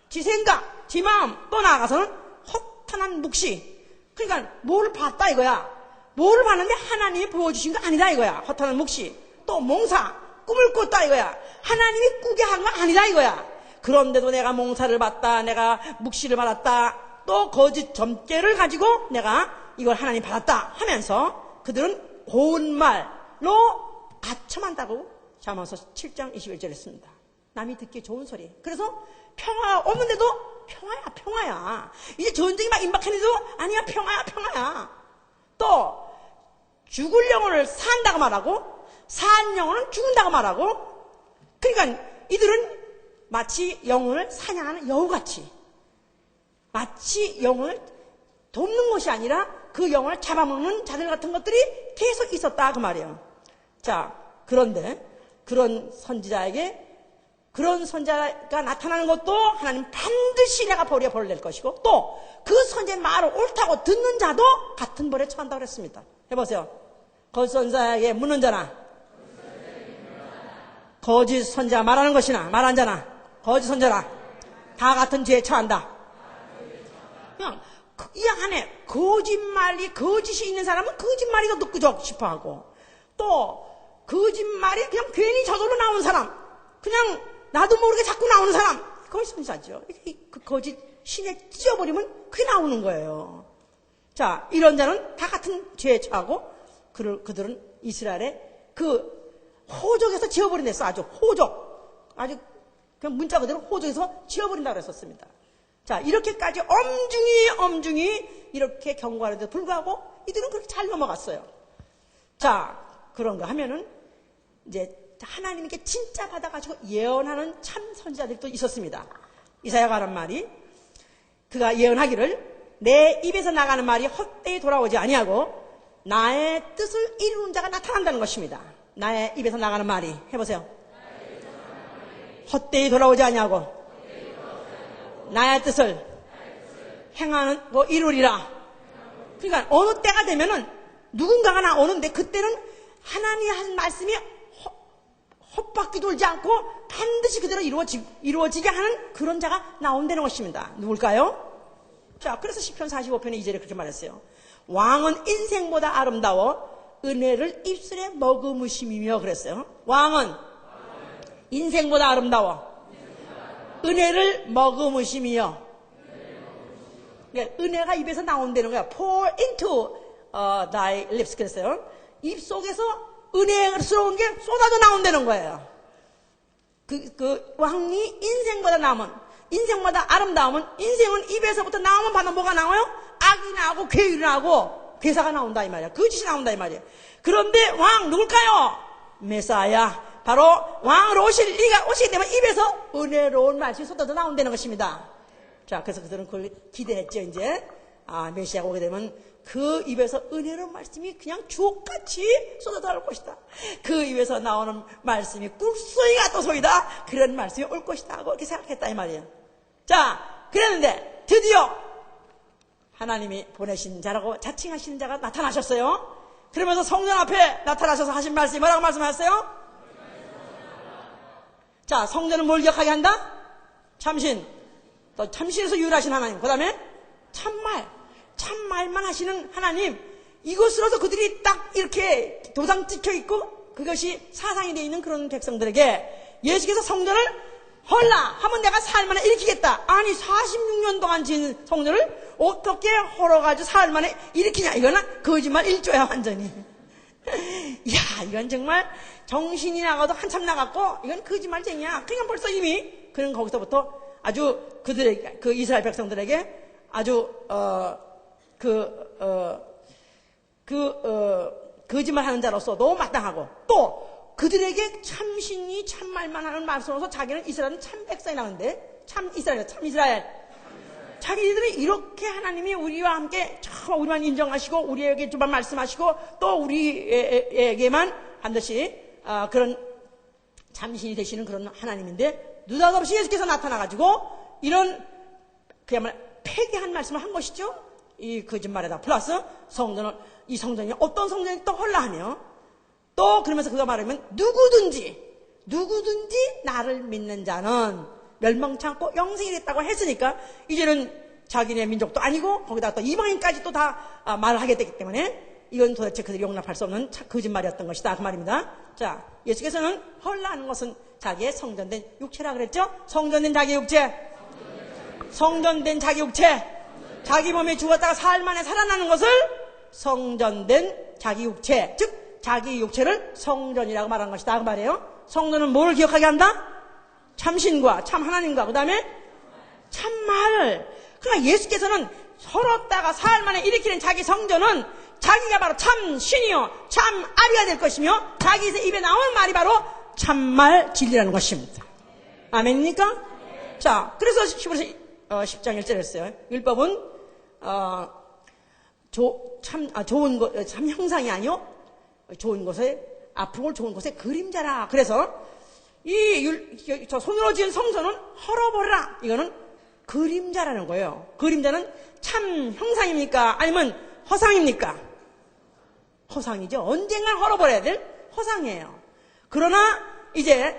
지 생각, 지 마음 또 나아가서는 허탄한 묵시. 그러니까 뭘 봤다 이거야. 뭘 봤는데 하나님이 보여주신 거 아니다 이거야. 허탄한 묵시. 또 몽사, 꿈을 꿨다 이거야. 하나님이 꾸게 한 거 아니다 이거야. 그런데도 내가 몽사를 봤다, 내가 묵시를 받았다, 또 거짓 점괘를 가지고 내가 이걸 하나님 받았다 하면서 그들은 고운 말로 가첨한다고 잠언서 7장 21절에 했습니다. 남이 듣기 좋은 소리. 그래서 평화가 없는데도 평화야. 이제 전쟁이 막 임박했는데도 아니야, 평화야. 또 죽을 영혼을 산다고 말하고 산 영혼은 죽는다고 말하고. 그러니까 이들은 마치 영혼을 사냥하는 여우같이 마치 영혼을 돕는 것이 아니라 그 영혼을 잡아먹는 자들 같은 것들이 계속 있었다 그 말이에요. 자, 그런데 그런 선지자에게 그런 선지자가 나타나는 것도 하나님 반드시 내가 벌에 벌을 낼 것이고 또 그 선지자의 말을 옳다고 듣는 자도 같은 벌에 처한다고 그랬습니다. 해보세요. 거짓 선지자에게 묻는 자나 거짓 선지자가 말하는 것이나 말한 자나 거짓 선지자나 다 같은 죄에 처한다. 그냥 이 안에 거짓이 있는 사람은 거짓말이 더 듣고 싶어하고 또 거짓말이 그냥 괜히 저절로 나오는 사람, 그냥 나도 모르게 자꾸 나오는 사람, 거짓 선지자죠. 그 거짓 신에 찢어버리면 그게 나오는 거예요. 자, 이런 자는 다 같은 죄에 처하고 그들은 이스라엘의 그 호적에서 지어버린댔어. 아주 그냥 문자 그대로 호적에서 지어버린다고 그랬었습니다. 자, 이렇게까지 엄중히 이렇게 경고하는데도 불구하고 이들은 그렇게 잘 넘어갔어요. 자, 그런가 하면은 이제 하나님께 진짜 받아가지고 예언하는 참 선지자들이 또 있었습니다. 이사야가 하는 말이 그가 예언하기를 내 입에서 나가는 말이 헛되이 돌아오지 아니하고 나의 뜻을 이루는 자가 나타난다는 것입니다. 나의 입에서 나가는 말이 해보세요. 헛되이 돌아오지 아니하고 나의 뜻을 행하는 거 이루리라. 그러니까 어느 때가 되면은 누군가가 나오는데 그때는 하나님이 한 말씀이 헛바퀴 돌지 않고 반드시 그대로 이루어지게 하는 그런 자가 나온다는 것입니다. 누굴까요? 자, 그래서 시편 45편의 2절에 그렇게 말했어요. 왕은 인생보다 아름다워 은혜를 입술에 머금으심이며 그랬어요. 왕은 인생보다 아름다워 은혜를 머금으심이며. 그러니까 은혜가 입에서 나온다는 거야. Pour into thy lips 그랬어요. 입 속에서 은혜스러운 게 쏟아져 나온다는 거예요. 그 왕이 인생보다 아름다우면 인생은 입에서부터 나오면 바로 뭐가 나와요? 악이 나오고 괴율이 나오고 괴사가 나온다 이 말이야. 거짓이 나온다 이 말이야. 그런데 왕 누굴까요? 메사야. 바로 왕으로 오시게 되면 입에서 은혜로운 말씀이 쏟아져 나온다는 것입니다. 자, 그래서 그들은 그걸 기대했죠. 이제 메시아가 오게 되면 그 입에서 은혜로운 말씀이 그냥 주옥같이 쏟아져 나올 것이다. 그 입에서 나오는 말씀이 꿀소리가 또 소리다. 그런 말씀이 올 것이다 하고 이렇게 생각했다 이 말이에요. 자, 그랬는데 드디어 하나님이 보내신 자라고 자칭하시는 자가 나타나셨어요. 그러면서 성전 앞에 나타나셔서 하신 말씀이 뭐라고 말씀하셨어요? 자, 성전은 뭘 기억하게 한다? 참신. 또 참신에서 유일하신 하나님. 그 다음에 참말만 하시는 하나님. 이것으로서 그들이 딱 이렇게 도장 찍혀 있고 그것이 사상이 되어 있는 그런 백성들에게 예수께서 성전을 헐라 하면 내가 사흘 만에 일으키겠다. 아니 46년 동안 지은 성전을 어떻게 헐어가지고 사흘 만에 일으키냐. 이거는 거짓말 일조야 완전히. 야, 이건 정말 정신이 나가도 한참 나갔고 이건 거짓말쟁이야. 그러니까 벌써 이미 그런 거기서부터 아주 그들에게 그 이스라엘 백성들에게 아주 거짓말하는 자로서도 마땅하고 또 그들에게 참신이 참말만 하는 말씀으로서 자기는 이스라엘은 참 백성이라는데 참 이스라엘. 자기들이 이렇게 하나님이 우리와 함께 참 우리만 인정하시고 우리에게 주만 말씀하시고 또 우리에게만 반드시 그런 참신이 되시는 그런 하나님인데 느닷없이 예수께서 나타나가지고 이런 그야말로 폐기한 말씀을 한 것이죠. 이 거짓말에다 플러스 이 성전이 어떤 성전이 또 헐라하며 또 그러면서 그가 말하면 누구든지 나를 믿는 자는 멸망치 않고 영생이 됐다고 했으니까 이제는 자기네 민족도 아니고 거기다 또 이방인까지 또 다 말을 하게 되기 때문에 이건 도대체 그들이 용납할 수 없는 거짓말이었던 것이다 그 말입니다. 자, 예수께서는 헐라하는 것은 자기의 성전된 육체라 그랬죠. 성전된 자기 육체, 성전된 자기 육체, 자기 몸에 죽었다가 사흘 만에 살아나는 것을 성전된 자기 육체, 즉 자기 육체를 성전이라고 말하는 것이다 그 말이에요. 성전은 뭘 기억하게 한다? 참신과 참 하나님과 그 다음에 참말. 그러나 예수께서는 서럽다가 사흘 만에 일으키는 자기 성전은 자기가 바로 참 신이요 참 아비가 될 것이며 자기 입에 나오는 말이 바로 참말 진리라는 것입니다. 아멘입니까? 자, 그래서 히브리서 10장 1절에 했어요. 율법은 참 형상이 아니요 좋은 것에 앞으로 좋은 것의 그림자라. 그래서 저 손으로 지은 성전은 헐어버려라. 이거는 그림자라는 거예요. 그림자는 참 형상입니까? 아니면 허상입니까? 허상이죠. 언젠간 헐어버려야 될 허상이에요. 그러나 이제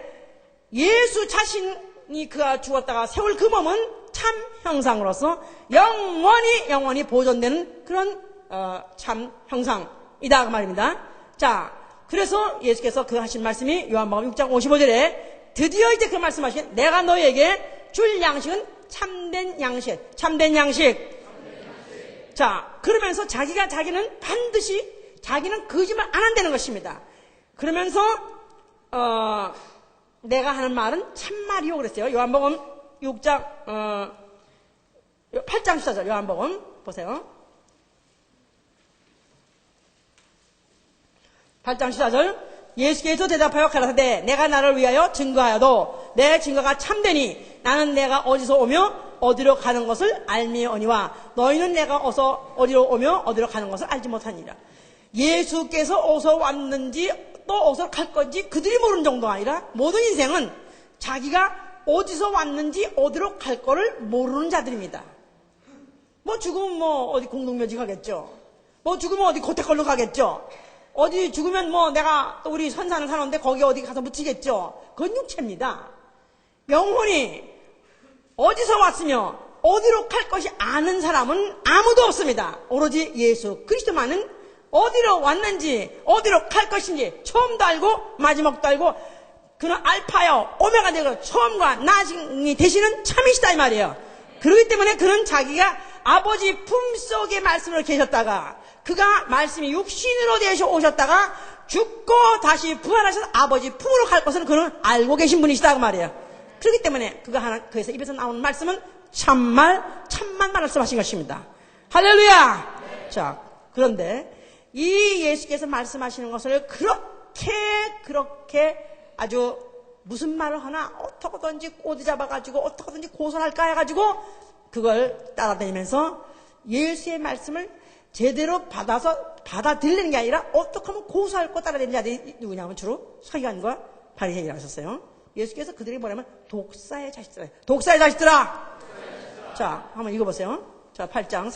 예수 자신이 그가 죽었다가 세울 그 몸은 참 형상으로서 영원히 보존되는 그런 참 형상이다 그 말입니다. 자, 그래서 예수께서 그 하신 말씀이 요한복음 6장 55절에 드디어 이제 그 말씀하신 내가 너에게 줄 양식은 참된 양식. 자, 그러면서 자기는 반드시 자기는 거짓말 안 한다는 것입니다. 그러면서 내가 하는 말은 참말이요 그랬어요. 요한복음 6장 8장 14절 요한복음 보세요. 8장 14절 예수께서 대답하여 가라사대 내가 나를 위하여 증거하여도 내 증거가 참되니 나는 내가 어디서 오며 어디로 가는 것을 알미오니와 너희는 내가 어디로 오며 어디로 가는 것을 알지 못하니라. 예수께서 어디서 왔는지 또 어디서 갈 건지 그들이 모르는 정도가 아니라 모든 인생은 자기가 어디서 왔는지 어디로 갈 거를 모르는 자들입니다. 뭐 죽으면 어디 공동묘지 가겠죠. 뭐 죽으면 어디 고택걸로 가겠죠. 어디 죽으면 내가 또 우리 선산을 사는데 거기 어디 가서 묻히겠죠. 그건 육체입니다. 영혼이 어디서 왔으며 어디로 갈 것이 아는 사람은 아무도 없습니다. 오로지 예수 그리스도만은 어디로 왔는지 어디로 갈 것인지 처음도 알고 마지막도 알고 그는 알파요 오메가 되고 처음과 나중이 되시는 참이시다 이 말이에요. 그렇기 때문에 그는 자기가 아버지 품속에 말씀으로 계셨다가 그가 말씀이 육신으로 되셔 오셨다가 죽고 다시 부활하셔서 아버지 품으로 갈 것을 그는 알고 계신 분이시다 그 말이에요. 그렇기 때문에 그에서 입에서 나오는 말씀은 참만 말씀하신 것입니다. 할렐루야. 네. 자, 그런데 이 예수께서 말씀하시는 것을 그렇게 아주 무슨 말을 하나 어떻게든지 꼬리 잡아가지고 어떻게든지 고소할까 해가지고 그걸 따라다니면서 예수의 말씀을 제대로 받아들이는 게 아니라 어떻게 하면 고소할 거 따라다니는 자들이 누구냐면 주로 서기관과 바리새인이라고 하셨어요. 예수께서 그들이 뭐냐면 독사의 자식들아. 자, 한번 읽어보세요. 자, 8장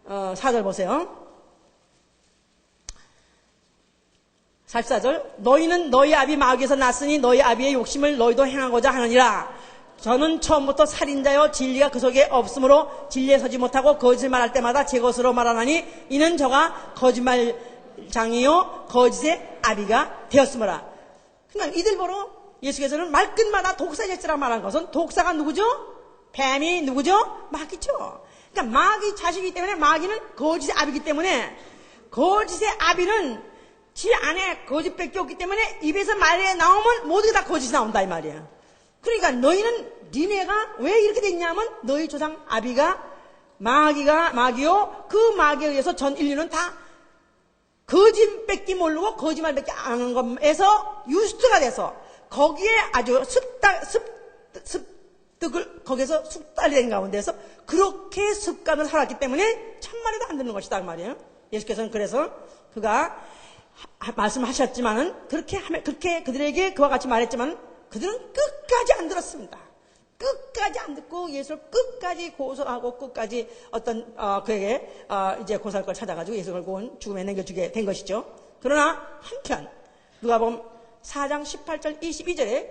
44절 보세요. 44절 너희는 너희 아비 마귀에서 났으니 너희 아비의 욕심을 너희도 행하고자 하느니라. 저는 처음부터 살인자여 진리가 그 속에 없으므로 진리에 서지 못하고 거짓말할 때마다 제 것으로 말하나니 이는 저가 거짓말장이요 거짓의 아비가 되었으므라. 그러니까 이들 보러 예수께서는 말끝마다 독사의 자식이라고 말한 것은 독사가 누구죠? 뱀이 누구죠? 마귀죠. 그러니까 마귀 자식이기 때문에 마귀는 거짓의 아비이기 때문에 거짓의 아비는 지 안에 거짓밖에 없기 때문에 입에서 말이 나오면 모두 다 거짓이 나온다 이 말이에요. 그러니까 니네가 왜 이렇게 됐냐면 너희 조상 아비가 마귀요 그 마귀에 의해서 전 인류는 다 거짓 뺏기 모르고 거짓말 뺏기 안 하는 것에서 유스트가 돼서 거기에 아주 습득을 거기서 숙달이 된 가운데서 그렇게 습관을 살았기 때문에 참말에도 안 듣는 것이다 그 말이에요. 예수께서는 그래서 그가 말씀하셨지만은 그렇게 그들에게 그와 같이 말했지만 그들은 끝까지 안 들었습니다. 끝까지 안 듣고 예수를 끝까지 고소하고 끝까지 그에게 이제 고소할 걸 찾아가지고 예수를 결국은 죽음에 남겨주게 된 것이죠. 그러나 한편 누가복음 4장 18절 22절에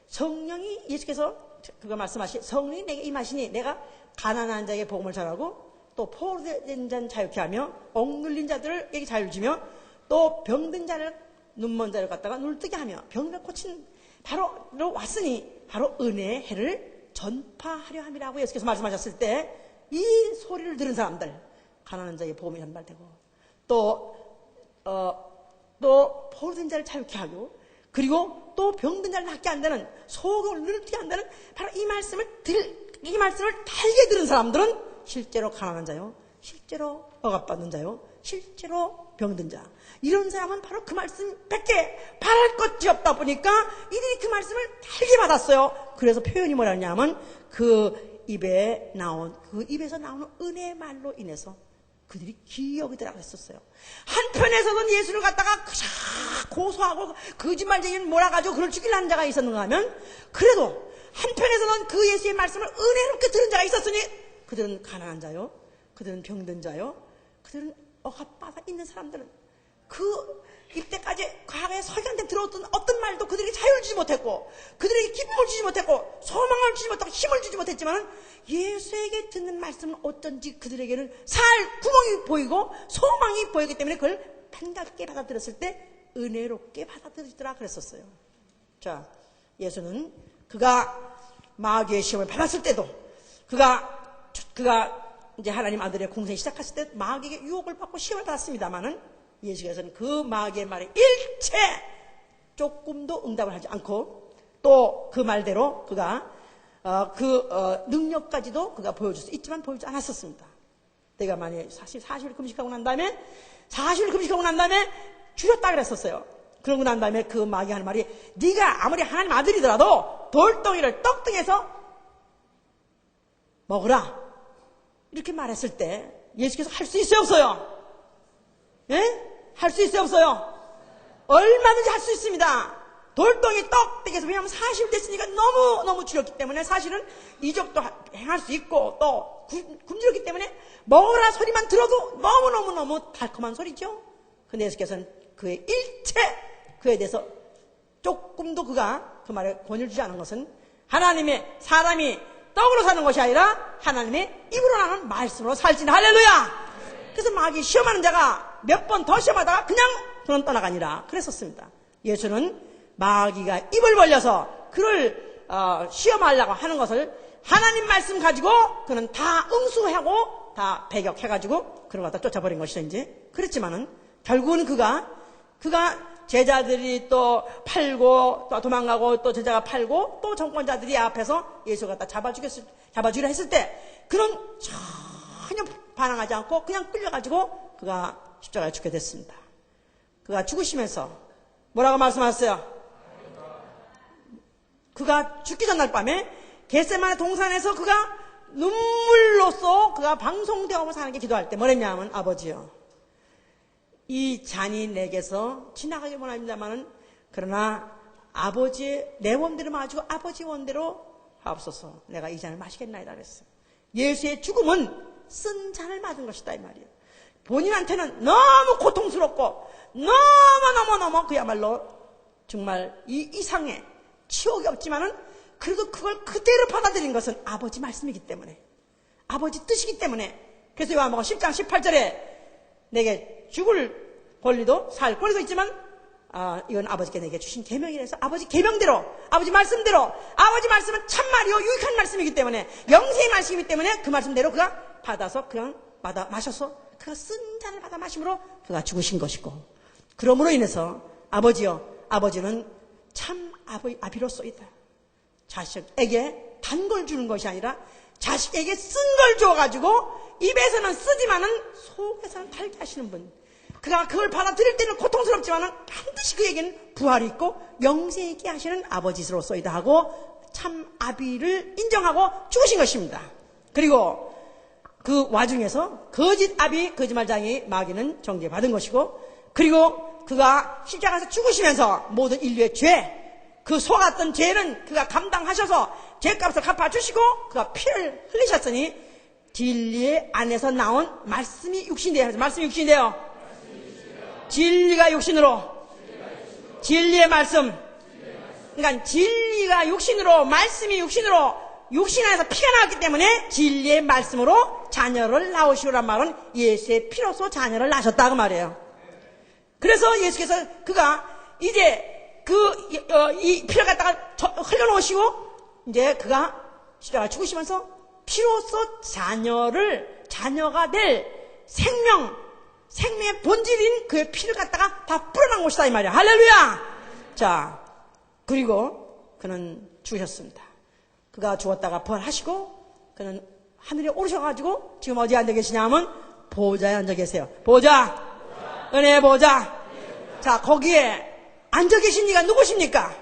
성령이 예수께서 그거 말씀하시 성령이 내게 임하시니 내가 가난한 자에게 복음을 전하고 또 포로된 자는 자유케 하며 억눌린 자들에게 자유를 주며 또 병든 자를 눈먼 자를 갖다가 눈을 뜨게 하며 병을 고친 바로 왔으니 바로 은혜의 해를 전파하려 함이라고 예수께서 말씀하셨을 때 이 소리를 들은 사람들 가난한 자에게 복음이 전달되고 또 포로된 자를 자유케 하고 그리고 또 병든 자를 낫게 한다는 속을 눈을 뜨게 한다는 바로 이 말씀을 달게 들은 사람들은 실제로 가난한 자요, 실제로 억압받는 자요, 실제로 병든 자. 이런 사람은 바로 그 말씀밖에 바랄 것이 없다 보니까 이들이 그 말씀을 달게 받았어요. 그래서 표현이 뭐라냐면 그 입에서 나오는 은혜의 말로 인해서 그들이 기억이더라고 했었어요. 한편에서는 예수를 갖다가 고소하고 거짓말쟁이는 몰아가지고 그를 죽이려는 자가 있었는가 하면 그래도 한편에서는 그 예수의 말씀을 은혜롭게 들은 자가 있었으니 그들은 가난한 자요, 그들은 병든 자요, 그들은 억압받아 있는 사람들은 이때까지 과거에 서기한테 들어왔던 어떤 말도 그들에게 자유를 주지 못했고 그들에게 기쁨을 주지 못했고 소망을 주지 못하고 힘을 주지 못했지만 예수에게 듣는 말씀은 어쩐지 그들에게는 살 구멍이 보이고 소망이 보이기 때문에 그걸 반갑게 받아들였을 때 은혜롭게 받아들이더라 그랬었어요. 자, 예수는 그가 마귀의 시험을 받았을 때도 그가 이제 하나님 아들의 공생이 시작했을 때 마귀에게 유혹을 받고 시험을 받았습니다만은 예수께서는 그 마귀의 말에 일체 조금도 응답을 하지 않고 또 그 말대로 그가 능력까지도 그가 보여줄 수 있지만 보여주지 않았었습니다. 내가 만약에 40일 금식하고 난 다음에 줄였다 그랬었어요. 그러고 난 다음에 그 마귀 하는 말이 네가 아무리 하나님 아들이더라도 돌덩이를 떡등에서 먹으라 이렇게 말했을 때 예수께서 할 수 있어요 없어요? 예? 할 수 있어요 없어요? 얼마든지 할 수 있습니다. 돌덩이 떡등에서 왜냐하면 40일 됐으니까 너무 줄였기 때문에 사실은 이적도 행할 수 있고 또 굶주렸기 때문에 먹으라 소리만 들어도 너무 달콤한 소리죠. 근데 예수께서는 그의 일체 그에 대해서 조금도 그가 그 말에 권유를 주지 않은 것은 하나님의 사람이 떡으로 사는 것이 아니라 하나님의 입으로 나는 말씀으로 살지는 할렐루야. 그래서 마귀 시험하는 자가 몇 번 더 시험하다가 그는 떠나가니라 그랬었습니다. 예수는 마귀가 입을 벌려서 그를 시험하려고 하는 것을 하나님 말씀 가지고 그는 다 응수하고 다 배격해가지고 그를 갖다 쫓아버린 것이죠. 이제 그랬지만은 결국은 그가 제자들이 또 팔고 또 도망가고 또 제자가 팔고 또 정권자들이 앞에서 예수를 갖다 잡아주기로 했을 때 그는 전혀 반항하지 않고 그냥 끌려가지고 그가 십자가에 죽게 됐습니다. 그가 죽으시면서 뭐라고 말씀하셨어요? 그가 죽기 전날 밤에 겟세마네 동산에서 그가 눈물로써 그가 방송되어오면서 하나님께 기도할 때 뭐랬냐 하면 아버지요 이 잔이 내게서 지나가기 원합니다만은 그러나 아버지의 내 원대로 마시고 아버지 원대로 하옵소서. 내가 이 잔을 마시겠나이다 그랬어요. 예수의 죽음은 쓴 잔을 맞은 것이다 이 말이에요. 본인한테는 너무 고통스럽고 너무 그야말로 정말 이 이상의 치욕이 없지만은 그래도 그걸 그대로 받아들인 것은 아버지 말씀이기 때문에 아버지 뜻이기 때문에 그래서 요한복음 10장 18절에 내게 죽을 권리도 살 권리도 있지만 이건 아버지께 내게 주신 계명이라서 아버지 계명대로 아버지 말씀대로 아버지 말씀은 참말이요 유익한 말씀이기 때문에 영생의 말씀이기 때문에 그 말씀대로 그가 받아서 그냥 마셔서 그가 쓴 잔을 받아 마심으로 그가 죽으신 것이고 그러므로 인해서 아버지는 참 아비로소이다. 자식에게 단 걸 주는 것이 아니라 자식에게 쓴 걸 줘가지고 입에서는 쓰지만은 속에서는 달게 하시는 분. 그가 그걸 받아들일 때는 고통스럽지만 반드시 그에게는 부활이 있고 영생이 있게 하시는 아버지로서이다 하고 참 아비를 인정하고 죽으신 것입니다. 그리고 그 와중에서 거짓 아비, 거짓말장이 마귀는 정죄받은 것이고, 그리고 그가 십자가에서 죽으시면서 모든 인류의 죄, 그 속았던 죄는 그가 감당하셔서 죄값을 갚아주시고 그가 피를 흘리셨으니 진리의 안에서 나온 말씀이 육신이돼요. 말씀이 육신이돼요. 진리가 육신으로, 진리의 말씀. 그러니까 진리가 육신으로, 말씀이 육신으로, 육신 안에서 피가 나왔기 때문에 진리의 말씀으로 자녀를 낳으시오란 말은 예수의 피로서 자녀를 낳으셨다 그 말이에요. 그래서 예수께서 그가 이제 이 피를 갖다가 흘려놓으시고 이제 그가 십자가에 죽으시면서 피로서 자녀가 될 생명의 본질인 그의 피를 갖다가 다 뿌려놓은 것이다 이 말이야. 할렐루야. 자, 그리고 그는 죽으셨습니다. 그가 죽었다가 부활하시고 그는 하늘에 오르셔가지고 지금 어디에 앉아 계시냐 하면 보좌에 앉아 계세요. 보좌. 은혜의 보좌. 자, 거기에 앉아 계신 이가 누구십니까?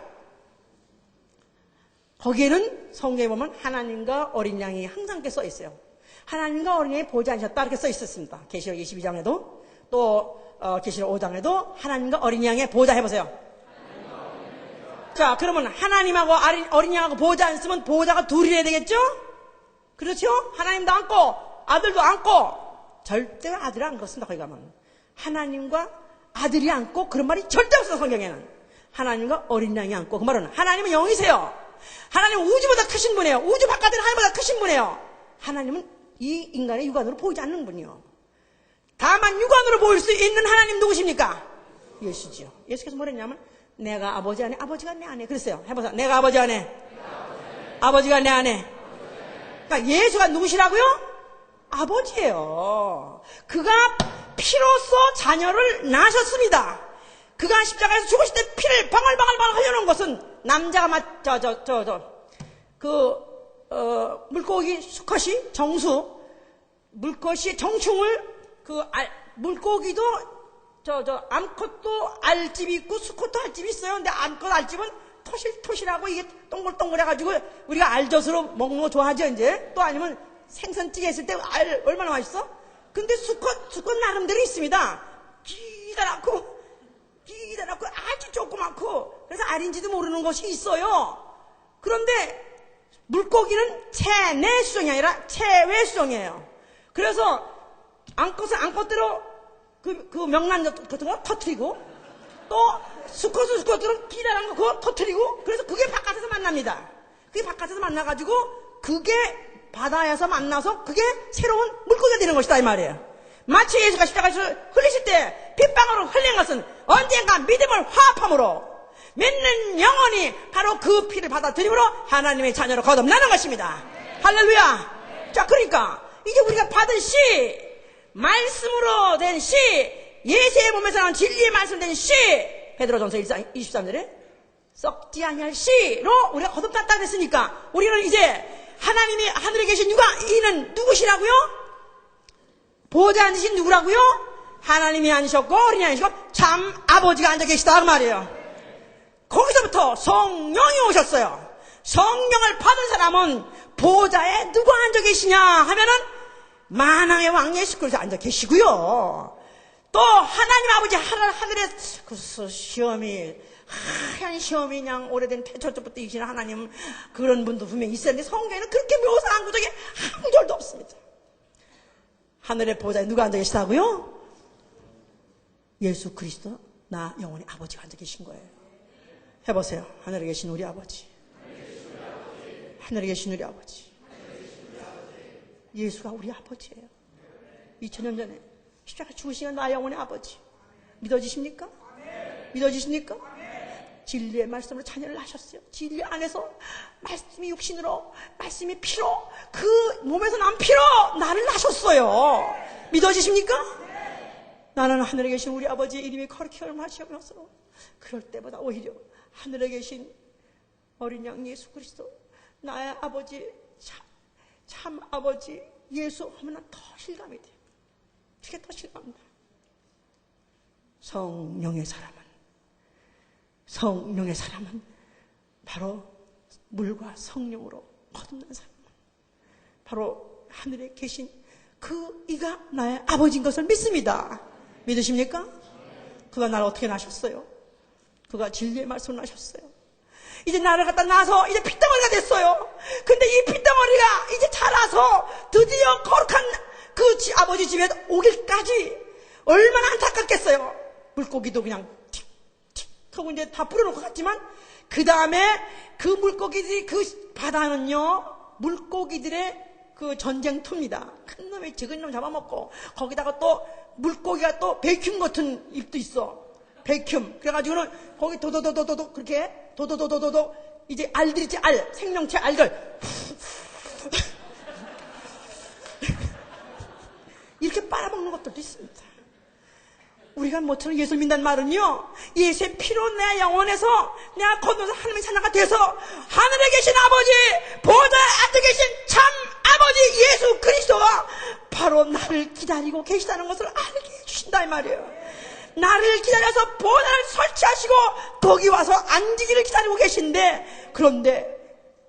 거기에는 성경에 보면 하나님과 어린 양이 항상 써 있어요. 하나님과 어린 양이 보좌에 앉으셨다 이렇게 써 있었습니다. 계시록 22장에도 또 계시록 5장에도 하나님과 어린 양의 보좌 해보세요. 자, 그러면 하나님하고 어린 양하고 보좌 안 쓰면 보좌가 둘이래야 되겠죠? 그렇죠? 하나님도 앉고 아들도 앉고 절대 아들이 안 그렇습니다. 거기 가면 하나님과 아들이 앉고 그런 말이 절대 없어요. 성경에는 하나님과 어린 양이 앉고, 그 말은 하나님은 영이세요. 하나님은 우주보다 크신 분이에요. 우주 바깥은 하나님보다 크신 분이에요. 하나님은 이 인간의 육안으로 보이지 않는 분이요. 다만 육안으로 보일 수 있는 하나님 누구십니까? 예수지요. 예수께서 뭐랬냐면 내가 아버지 안에, 아버지가 내 안에. 그랬어요. 해보세요. 내가 아버지 안에, 아버지가 내 안에. 그러니까 예수가 누구시라고요? 아버지예요. 그가 피로써 자녀를 낳으셨습니다. 그가 십자가에서 죽으실 때 피를 방울방울 흘려놓은 것은 남자가 물고기 수컷이 물것이 정충을 물고기도 암컷도 알집이 있고 수컷도 알집이 있어요. 근데 암컷 알집은 토실토실하고 이게 동글동글해가지고 우리가 알젓으로 먹는 거 좋아하죠, 이제. 또 아니면 생선찌개 했을 때 알 얼마나 맛있어? 근데 수컷 나름대로 있습니다. 기다랗고 아주 조그맣고 그래서 알인지도 모르는 것이 있어요. 그런데 물고기는 체내 수종이 아니라 체외 수종이에요. 그래서 암컷은 암컷대로 그 명란 같은 거 터뜨리고 또 수컷은 수컷대로 기다란 거 그거 터뜨리고 그래서 그게 바깥에서 만납니다. 그게 바깥에서 만나가지고 그게 바다에서 만나서 그게 새로운 물고기가 되는 것이다 이 말이에요. 마치 예수가 십자가에서 흘리실 때 핏방울을 흘린 것은 언젠가 믿음을 화합함으로 믿는 영혼이 바로 그 피를 받아들임으로 하나님의 자녀로 거듭나는 것입니다. 할렐루야. 자, 그러니까 이제 우리가 받은 씨, 말씀으로 된 씨, 예수의 몸에서 나온 진리의 말씀 된 씨, 베드로전서 1장 23절에 썩지 아니할 씨로 우리가 거듭났다 그랬으니까 우리는 이제 하나님이 하늘에 계신 이는 누구시라고요? 보좌에 앉으신 누구라고요? 하나님이 앉으셨고 어린이 앉으시고 참 아버지가 앉아 계시다 그 말이에요. 거기서부터 성령이 오셨어요. 성령을 받은 사람은 보좌에 누가 앉아 계시냐 하면은 만왕의 왕 예수 그리스도 앉아 계시고요. 또 하나님 아버지 하늘에 그 시험이 하얀 시험이 그냥 오래된 태초부터 이신 하나님 그런 분도 분명히 있었는데 성경에는 그렇게 묘사한 구석에 한 구절도 없습니다. 하늘의 보좌에 누가 앉아 계시다고요? 예수 그리스도 나 영원히 아버지가 앉아 계신 거예요. 해보세요. 하늘에 계신 우리 아버지. 하늘에 계신 우리 아버지. 예수가 우리 아버지예요. 2000년 전에 십자가 죽으신 나 영혼의 아버지. 믿어지십니까? 믿어지십니까? 진리의 말씀으로 자녀를 낳으셨어요. 진리 안에서 말씀이 육신으로, 말씀이 피로, 그 몸에서 난 피로 나를 낳으셨어요. 믿어지십니까? 나는 하늘에 계신 우리 아버지의 이름이 거룩히 얼마시면서 그럴 때보다 오히려 하늘에 계신 어린 양 예수 그리스도 나의 아버지 참 아버지 예수 하면 더 실감이 돼요. 그게 더 실감나. 성령의 사람은 바로 물과 성령으로 거듭난 사람, 바로 하늘에 계신 그 이가 나의 아버지인 것을 믿습니다. 믿으십니까? 그가 나를 어떻게 낳으셨어요? 그가 진리의 말씀을 낳으셨어요. 이제 나를 갖다 낳아서 이제 핏덩어리가 됐어요. 근데 이 핏덩어리가 이제 자라서 드디어 거룩한 그 아버지 집에 오길까지 얼마나 안타깝겠어요. 물고기도 그냥 틱틱 하고 이제 다 불어놓고 갔지만 그 다음에 그 물고기들이, 그 바다는요 물고기들의 그 전쟁터입니다. 큰 놈이 적은 놈 잡아먹고 거기다가 또 물고기가 또 베큐um 같은 입도 있어. 베큐um. 그래가지고는 거기 도도도도도도 그렇게 도도도도도도 이제 알들 있지, 알, 생명체 알들 이렇게 빨아먹는 것들도 있습니다. 우리가 모처럼 예수를 믿는 말은요, 예수의 피로 내 영혼에서 내가 건너서 하나님의 자녀가 돼서 하늘에 계신 아버지, 보좌에 앉아 계신 참 아버지 예수 그리스도가 바로 나를 기다리고 계시다는 것을 알게 해주신다 이 말이에요. 나를 기다려서 보좌를 설치하시고 거기 와서 앉으기를 기다리고 계신데, 그런데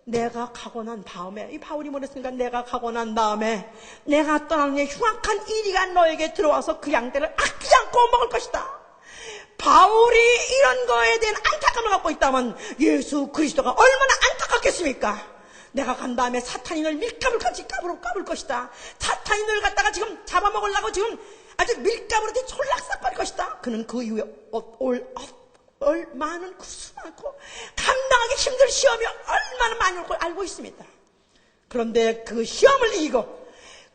내가 가고 난 다음에, 이 바울이 뭐랬습니까? 내가 가고 난 다음에 내가 떠나는 흉악한 이리가 너에게 들어와서 그 양떼를 아끼지 않고 먹을 것이다. 바울이 이런 거에 대한 안타까움을 갖고 있다면 예수 그리스도가 얼마나 안타깝겠습니까? 내가 간 다음에 사탄이 널 밀가루같이 까불 것이다. 사탄이 널 갖다가 지금 잡아먹으려고 지금 아주 밀가루로 솔락삭거릴 것이다. 그는 그 이후에 많은 구수 많고 감당하기 힘든 시험이 얼마나 많이 올 걸 알고 있습니다. 그런데 그 시험을 이기고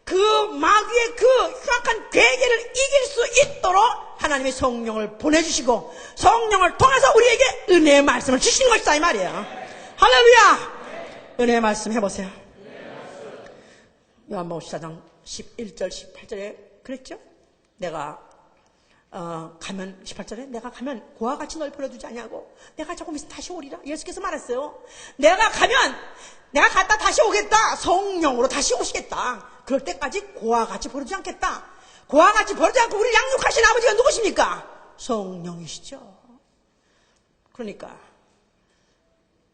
그 마귀의 그 흉악한 괴계를 이길 수 있도록 하나님의 성령을 보내주시고 성령을 통해서 우리에게 은혜의 말씀을 주시는 것이다 이 말이에요. 할렐루야. 은혜의 말씀 해보세요. 요한복음 14장 11절 18절에 그랬죠? 내가 가면 18절에 내가 가면 고와 같이 널 버려두지 아니하고 내가 조금 있으면 다시 오리라. 예수께서 말했어요. 내가 가면 내가 갔다 다시 오겠다. 성령으로 다시 오시겠다. 그럴 때까지 고와 같이 버려두지 않겠다. 고와 같이 버리지 않고 우리 양육하신 아버지가 누구십니까? 성령이시죠. 그러니까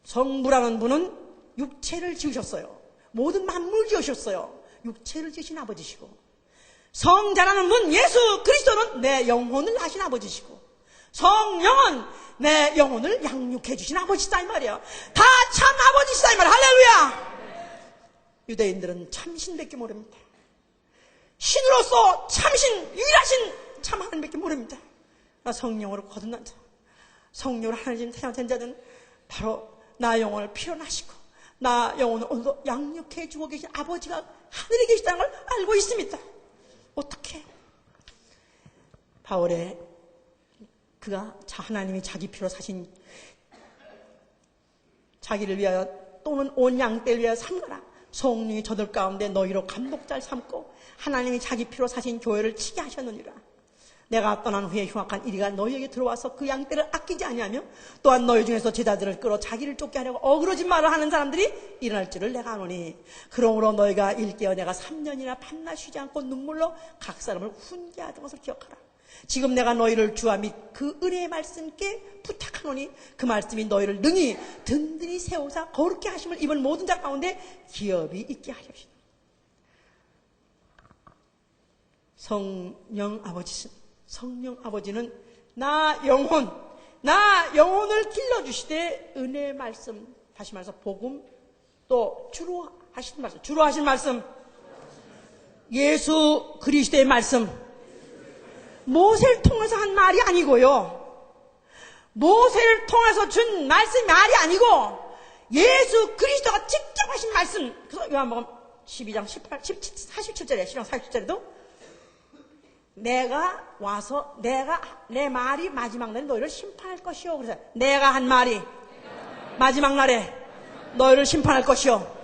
성부라는 분은 육체를 지으셨어요. 모든 만물 지으셨어요. 육체를 지으신 아버지시고, 성자라는 분 예수 그리스도는 내 영혼을 하신 아버지시고, 성령은 내 영혼을 양육해 주신 아버지시다 이 말이에요. 다 참 아버지시다 이 말이에요. 할렐루야. 유대인들은 참신밖에 모릅니다. 신으로서 참신, 유일하신 참 하나님밖에 모릅니다. 성령으로 거듭난 자, 성령으로 하나님 태어난 자는 바로 나 영혼을 피어나시고 나 영혼을 오늘도 양육해 주고 계신 아버지가 하늘에 계시다는 걸 알고 있습니다. 어떻게? 바울의 그가 하나님이 자기 피로 사신 자기를 위하여 또는 온 양떼를 위하여 삼가라. 성령이 저들 가운데 너희로 감독자를 삼고 하나님이 자기 피로 사신 교회를 치게 하셨느니라. 내가 떠난 후에 흉악한 이리가 너희에게 들어와서 그 양떼를 아끼지 아니하며 또한 너희 중에서 제자들을 끌어 자기를 쫓게 하려고 어그러진 말을 하는 사람들이 일어날 줄을 내가 아노니, 그러므로 너희가 일깨어 내가 3년이나 밤낮 쉬지 않고 눈물로 각 사람을 훈계하던 것을 기억하라. 지금 내가 너희를 주와 및 그 은혜의 말씀께 부탁하노니 그 말씀이 너희를 능히 든든히 세우사 거룩게 하심을 입은 모든 자 가운데 기업이 있게 하렵시다. 성령 아버지는 나 영혼을 길러주시되 은혜의 말씀, 다시 말해서 복음, 또 주로 하신 말씀, 예수 그리스도의 말씀, 모세를 통해서 한 말이 아니고요, 모세를 통해서 준 말이 아니고 예수 그리스도가 직접 하신 말씀. 그래서 요한복음 12장 47절에 신앙 47절에도 내가 와서 내가 내 말이 마지막 날에 너희를 심판할 것이요. 그래서 내가 한 말이 마지막 날에 너희를 심판할 것이요.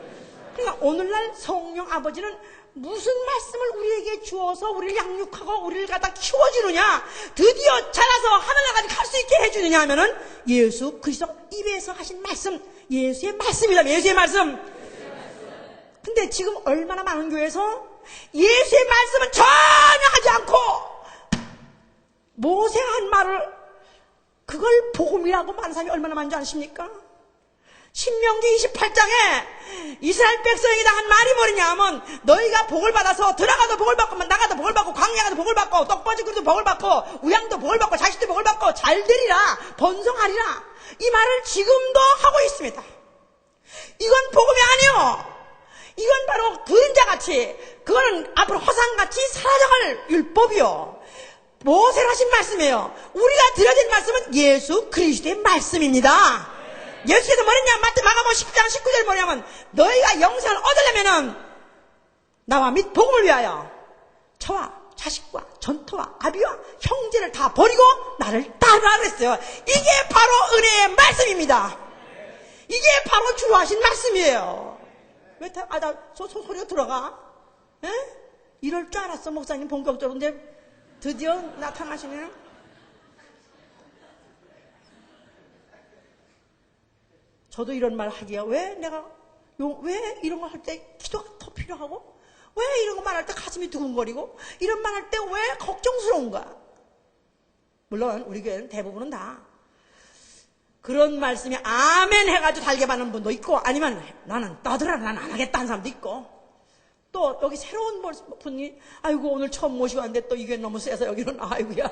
그러니까 오늘날 성령 아버지는 무슨 말씀을 우리에게 주어서 우리를 양육하고 우리를 갖다 키워주느냐, 드디어 자라서 하늘나라까지 갈 수 있게 해주느냐 하면은 예수 그리스도 입에서 하신 말씀, 예수의 말씀이다. 예수의 말씀. 근데 지금 얼마나 많은 교회에서 예수의 말씀은 전혀 하지 않고 모세가 한 말을 그걸 복음이라고 말하는 사람이 얼마나 많은지 아십니까? 신명기 28장에 이스라엘 백성에게 한 말이 뭐냐 하면 너희가 복을 받아서 들어가도 복을 받고 나가도 복을 받고 광야 가도 복을 받고 떡받이 그릇도 복을 받고 우양도 복을 받고 자식도 복을 받고 잘 되리라 번성하리라 이 말을 지금도 하고 있습니다. 이건 복음이 아니요. 이건 바로 그림자같이 그거는 앞으로 허상같이 사라져갈 율법이요. 모세로 하신 말씀이에요. 우리가 드려진 말씀은 예수 그리스도의 말씀입니다. 예수께서 뭐랬냐? 마가복음 10장 19절 뭐냐면 너희가 영생을 얻으려면은 나와 및 복음을 위하여 저와 자식과 전토와 아비와 형제를 다 버리고 나를 따르라 그랬어요. 이게 바로 은혜의 말씀입니다. 이게 바로 주로 하신 말씀이에요. 왜 소리가 들어가? 에? 이럴 줄 알았어 목사님 본격적으로. 근데 드디어 나타나시네요. 저도 이런 말 하기야. 왜 이런 거 할 때 기도가 더 필요하고, 왜 이런 거 말할 때 가슴이 두근거리고, 이런 말 할 때 왜 걱정스러운가? 물론 우리 교회는 대부분은 다 그런 말씀이 아멘 해가지고 달게 받는 분도 있고, 아니면 나는 떠들어라 난 안 하겠다 하는 사람도 있고, 또 여기 새로운 분이 아이고 오늘 처음 모시고 왔는데 또 이게 너무 세서 여기는 아이고야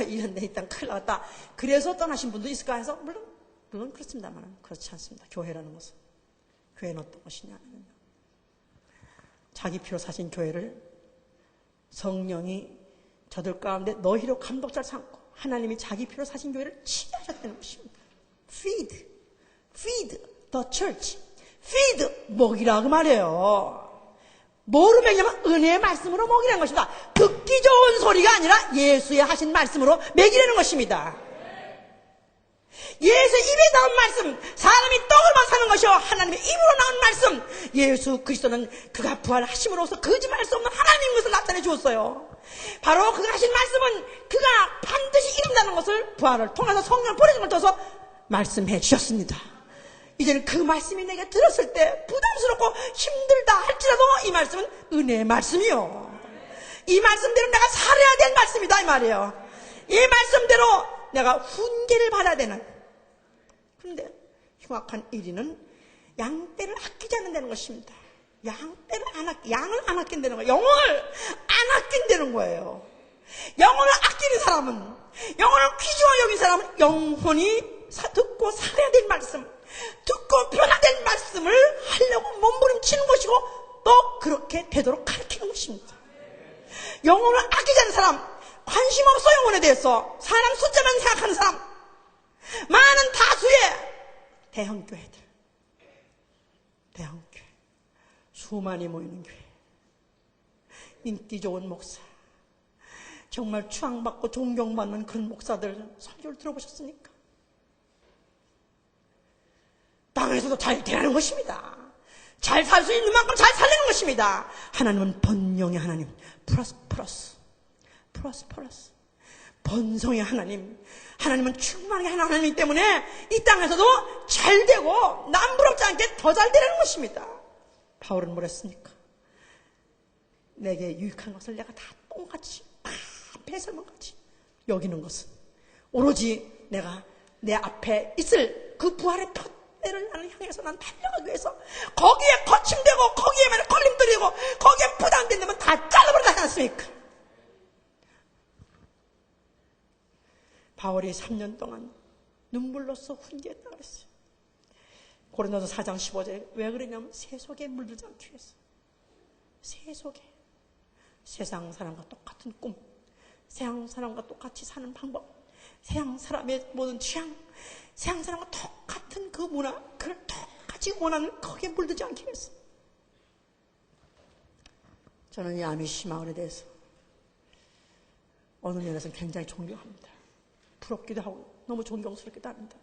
이런 데 일단 큰일 났다 그래서 떠나신 분도 있을까 해서 물론 그렇습니다만 그렇지 않습니다. 교회라는 것은 교회는 어떤 것이냐 자기 피로 사신 교회를 성령이 저들 가운데 너희로 감독자를 삼고 하나님이 자기 피로 사신 교회를 치유하셨다는 것입니다. Feed the church. Feed 먹이라 그 말이에요. 뭐로 먹이냐면 은혜의 말씀으로 먹이라는 것입니다. 듣기 좋은 소리가 아니라 예수의 하신 말씀으로 먹이라는 것입니다. 예수 입에 나온 말씀, 사람이 떡을만 사는 것이요 하나님의 입으로 나온 말씀. 예수 그리스도는 그가 부활하심으로써 거짓말할 수 없는 하나님인 것을 나타내 주었어요. 바로 그가 하신 말씀은 그가 반드시 이룬다는 것을 부활을 통해서 성령을 보내준 걸 통해서 말씀해 주셨습니다. 이제는 그 말씀이 내게 들었을 때 부담스럽고 힘들다 할지라도 이 말씀은 은혜의 말씀이요. 이 말씀대로 내가 살아야 될 말씀이다 이 말이에요. 이 말씀대로 내가 훈계를 받아야 되는. 그런데 흉악한 1위는 양떼를 아끼지 않는다는 것입니다. 양을 안 아낀다는 거예요. 영혼을 안 아낀다는 거예요. 영혼을 아끼는 사람은, 영혼을 귀중하게 여긴 사람은 영혼이 듣고 살아야 될 말씀, 듣고 변화된 말씀을 하려고 몸부림치는 것이고 또 그렇게 되도록 가르치는 것입니다. 영혼을 아끼지 않는 사람, 관심 없어 영혼에 대해서 사람 숫자만 생각하는 사람, 많은 다수의 대형교회들, 대형교회, 수많이 모이는 교회, 인기 좋은 목사, 정말 추앙받고 존경받는 그런 목사들 설교를 들어보셨습니까? 땅에서도 잘 되라는 것입니다. 잘 살 수 있는 만큼 잘 살리는 것입니다. 하나님은 번영의 하나님, 플러스 번성의 하나님, 하나님은 충만하게 하는 하나님이기 때문에 이 땅에서도 잘 되고 남부럽지 않게 더 잘 되라는 것입니다. 바울은 뭐랬습니까? 내게 유익한 것을 내가 다 똥같이 배설물같이 여기는 것은 오로지 내가 내 앞에 있을 그 부활의 푯대를 나는 향해서 난 달려가기 위해서 거기에 거침되고 거기에만 걸림돌이고 거기에 부담된다면 다 잘라버리지 않습니까? 바울이 3년 동안 눈물로써 훈계했다고 그랬어요. 고린도서 4장 15절에 왜 그러냐면 세속에 물들지 않기 위해서. 세속에 세상 사람과 똑같은 꿈, 세상 사람과 똑같이 사는 방법, 세상 사람의 모든 취향, 세상 사람과 똑같은 그 문화, 그걸 똑같이 원하는 거기에 물들지 않기 위해서. 저는 이 아미시 마을에 대해서 어느 면에서는 굉장히 존경합니다. 부럽기도 하고 너무 존경스럽기도 합니다.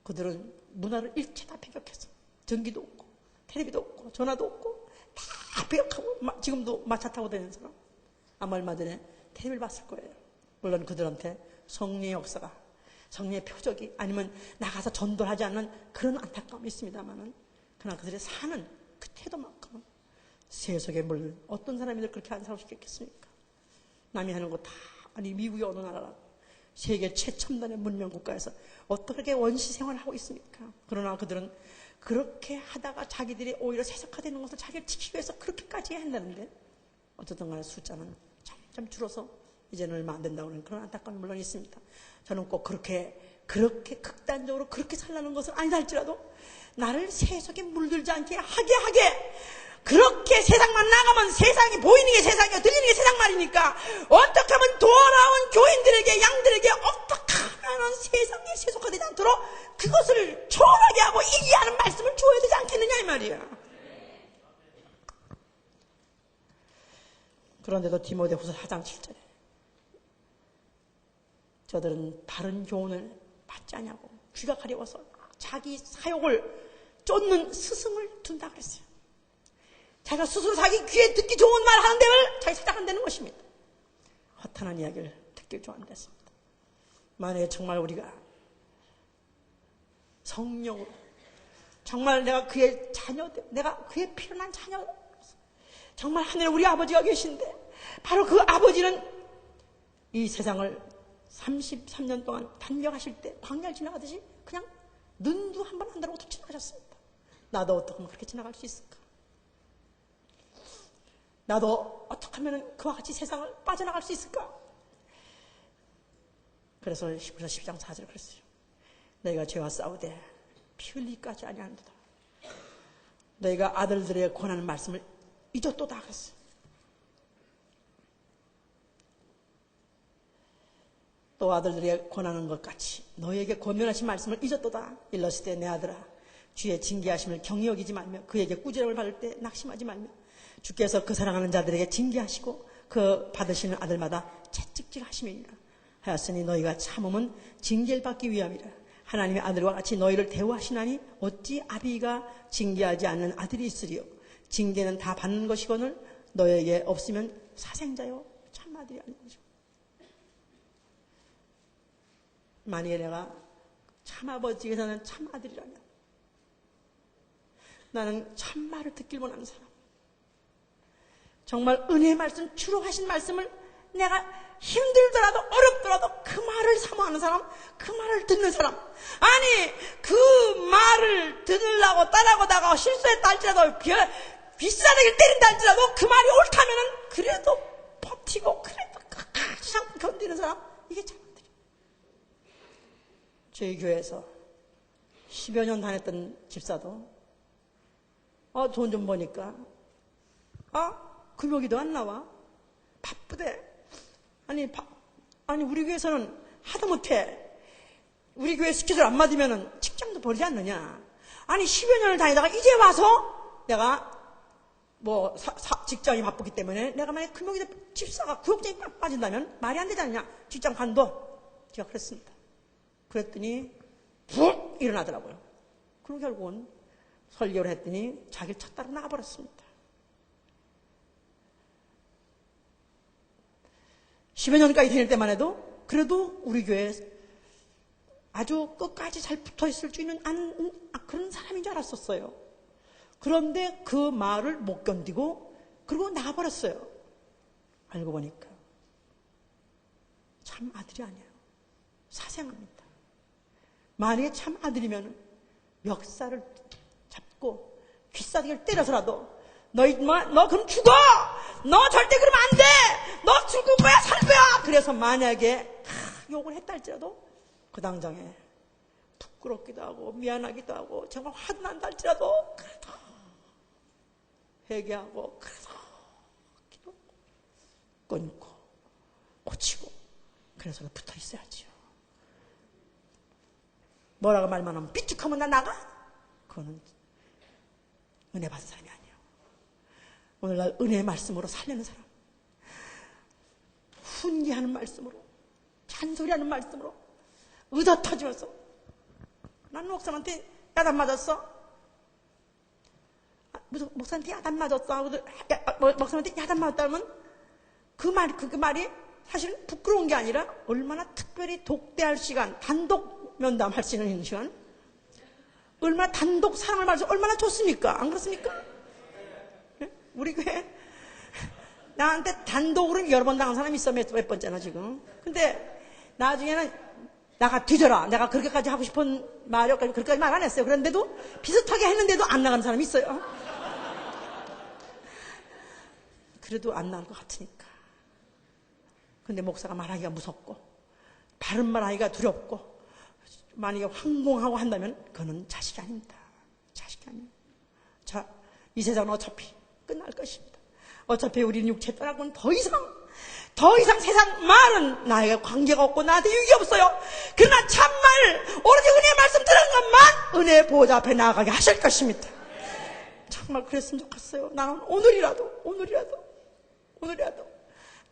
그들은 문화를 일체 다 배격해서 전기도 없고 텔레비도 없고 전화도 없고 다 배격하고 지금도 마차 타고 다니는 사람 아마 얼마 전에 텔레비를 봤을 거예요. 물론 그들한테 성령의 역사가, 성령의 표적이 아니면 나가서 전도를 하지 않는 그런 안타까움이 있습니다만은 그러나 그들의 사는 그 태도만큼은 세속에 물든 어떤 사람이들 그렇게 안 살고 싶겠습니까? 남이 하는 거 다 아니 미국이 어느 나라라 세계 최첨단의 문명 국가에서 어떻게 원시 생활을 하고 있습니까? 그러나 그들은 그렇게 하다가 자기들이 오히려 세속화되는 것을 자기를 지키기 위해서 그렇게까지 한다는데 어쨌든 간에 숫자는 점점 줄어서 이제는 얼마 안 된다고 하는 그런 안타까움이 물론 있습니다. 저는 꼭 그렇게 극단적으로 그렇게 살라는 것은 아니다 할지라도 나를 세속에 물들지 않게 하게 그렇게 세상만 나가면 세상이 보이는 게 세상이고 들리는 게 세상 말이니까 어떻게 하면 돌아온 교인들에게 양들에게 어떻게 하면 세상에 세속화되지 않도록 그것을 초월하게 하고 이기하는 말씀을 줘야 되지 않겠느냐 이 말이야. 그런데도 디모데후서 4장 7절에 저들은 바른 교훈을 받지 않냐고 귀가 가려워서 자기 사욕을 쫓는 스승을 둔다 그랬어요. 자기가 스스로 자기 귀에 듣기 좋은 말 하는 데를 자기 생각한다는 것입니다. 허탄한 이야기를 듣기 좋아한댔습니다. 만약에 정말 우리가 성령으로 정말 내가 그의 자녀들, 내가 그의 피어난 자녀, 정말 하늘에 우리 아버지가 계신데 바로 그 아버지는 이 세상을 33년 동안 단명하실 때 광야를 지나가듯이 그냥 눈도 한 번 한다고 지나가셨습니다. 나도 어떻게 하면 그렇게 지나갈 수 있을까? 나도 어떻게 하면 그와 같이 세상을 빠져나갈 수 있을까? 그래서 히브리서 12장 4절에 그랬어요. 너희가 죄와 싸우되 피 흘리기까지 아니하는도다. 너희가 아들들에게 권하는 말씀을 잊었도다 그랬어요. 또 아들들에게 권하는 것 같이 너희에게 권면하신 말씀을 잊었도다. 일렀을 때 내 아들아 주의 징계하심을 경히 여기지 말며 그에게 꾸지람을 받을 때 낙심하지 말며 주께서 그 사랑하는 자들에게 징계하시고 그 받으시는 아들마다 채찍질하심이니라 하였으니 너희가 참음은 징계를 받기 위함이라. 하나님의 아들과 같이 너희를 대우하시나니 어찌 아비가 징계하지 않는 아들이 있으리요. 징계는 다 받는 것이거늘 너희에게 없으면 사생자요 참 아들이 아니죠. 만약에 내가 참 아버지에서는 참 아들이라면 나는 참말을 듣길 원하는 사람, 정말 은혜의 말씀, 주로 하신 말씀을 내가 힘들더라도 어렵더라도 그 말을 사모하는 사람, 그 말을 듣는 사람. 아니 그 말을 듣으려고 따라가다가 실수했다 할지라도 비싸게 때린다 할지라도 그 말이 옳다면은 그래도 버티고 그래도 끝까지 참고 견디는 사람, 이게 참아들이에요. 저희 교회에서 10여 년 다녔던 집사도 돈 좀 버니까 금요기도 안 나와. 바쁘대. 아니 우리 교회에서는 하다못해 우리 교회 스케줄 안 맞으면은 직장도 버리지 않느냐. 아니 10여 년을 다니다가 이제 와서 내가 직장이 바쁘기 때문에 내가 만약에 금요기도 집사가 구역장이 빠진다면 말이 안 되지 않냐. 직장 관둬. 제가 그랬습니다. 그랬더니 푹 일어나더라고요. 그리고 결국은 설교를 했더니 자기를 차 따라 나가버렸습니다. 10여 년까지 다닐 때만 해도 그래도 우리 교회에 아주 끝까지 잘 붙어있을 수 있는 그런 사람인 줄 알았었어요. 그런데 그 말을 못 견디고 그리고 나가버렸어요. 알고 보니까 참 아들이 아니에요. 사생합니다. 만약에 참 아들이면 멱살을 잡고 귀싸대기를 때려서라도 너 그럼 죽어! 너 절대 그러면 안 돼! 너 죽을 거야! 살 거야! 그래서 만약에 욕을 했다 할지라도 그 당장에 부끄럽기도 하고 미안하기도 하고 정말 화도 난다 할지라도 그래도 회개하고 그래도 끊고 고치고 그래서 붙어 있어야지요. 뭐라고 말만 하면 삐죽하면 나 나가? 그거는 은혜 받은 사람이 아니에요. 오늘날 은혜의 말씀으로 살려는 사람, 훈계하는 말씀으로, 잔소리하는 말씀으로 의도 터지면서 난 목사한테 야단 맞았어. 목사한테 야단 맞았어. 목사한테 야단 맞았다면 그 말이 사실 부끄러운 게 아니라 얼마나 특별히 독대할 시간, 단독 면담할 수 있는 시간, 얼마나 단독 사랑을 받아서 얼마나 좋습니까? 안 그렇습니까? 우리 교회 나한테 단독으로 여러 번 당한 사람이 있어. 몇 번째나 지금. 근데 나중에는 나가 뒤져라. 내가 그렇게까지 하고 싶은 말이었까지 그렇게까지 말 안 했어요. 그런데도 비슷하게 했는데도 안 나가는 사람이 있어요. 그래도 안 나올 것 같으니까. 근데 목사가 말하기가 무섭고 바른 말하기가 두렵고 만약에 황공하고 한다면 그는 자식이 아닙니다. 자식이 아닙니다. 자, 이 세상은 어차피 끝날 것입니다. 어차피 우리는 육체 떠나고는 더 이상 세상 말은 나에게 관계가 없고 나한테 유익이 없어요. 그러나 참말 오로지 은혜의 말씀 들은 것만 은혜의 보호자 앞에 나아가게 하실 것입니다. 정말 그랬으면 좋겠어요. 나는 오늘이라도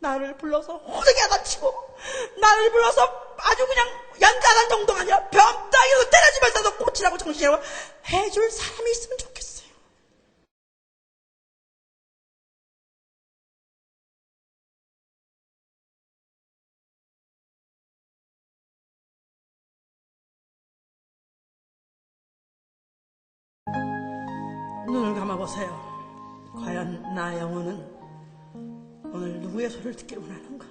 나를 불러서 호되게 가르치고 나를 불러서 아주 그냥 연장한 정도가 아니라 벽다귀로 때려주면서도 고치라고 정신이라고 해줄 사람이 있으면 좋겠어요. 눈을 감아보세요. 과연 나의 영혼은 오늘 누구의 소리를 듣기를 원하는가?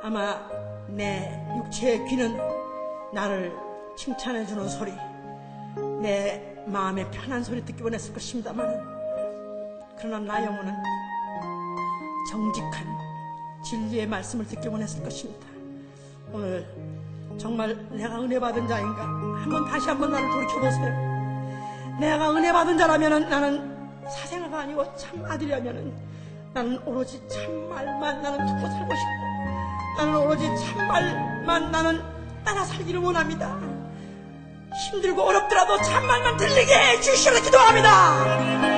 아마 내 육체의 귀는 나를 칭찬해주는 소리, 내 마음의 편한 소리 듣기 원했을 것입니다만, 그러나 나의 영혼은 정직한 진리의 말씀을 듣기 원했을 것입니다. 오늘 정말 내가 은혜 받은 자인가? 다시 한번 나를 돌이켜보세요. 내가 은혜 받은 자라면 나는 사생아가 아니고 참 아들이라면 나는 오로지 참말만 나는 듣고 살고 싶고 나는 오로지 참말만 나는 따라 살기를 원합니다. 힘들고 어렵더라도 참말만 들리게 해주시옵소서 기도합니다.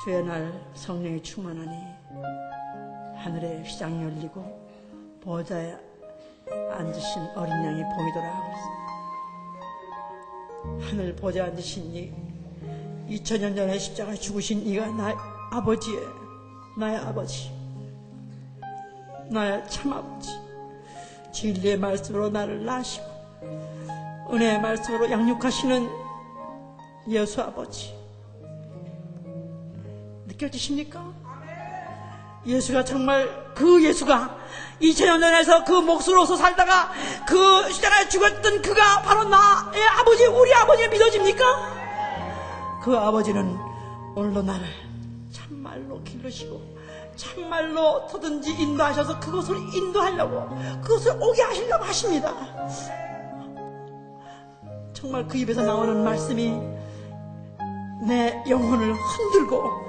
주의 날 성령이 충만하니 하늘의 휘장이 열리고 보좌에 앉으신 어린 양이 보이더라 하고 있습니다. 하늘 보좌에 앉으신 이 2000년 전에 십자가에 죽으신 이가 나의 아버지예요. 나의 아버지, 나의 참아버지. 진리의 말씀으로 나를 낳으시고 은혜의 말씀으로 양육하시는 예수 아버지. 느껴지십니까? 예수가 정말 그 예수가 2000년 전에서 그 목수로서 살다가 그 십자가에 죽었던 그가 바로 나의 아버지, 우리 아버지가 믿어집니까? 그 아버지는 오늘도 나를 참말로 기르시고 참말로 더든지 인도하셔서 그것을 인도하려고, 그것을 오게 하시려고 하십니다. 정말 그 입에서 나오는 말씀이 내 영혼을 흔들고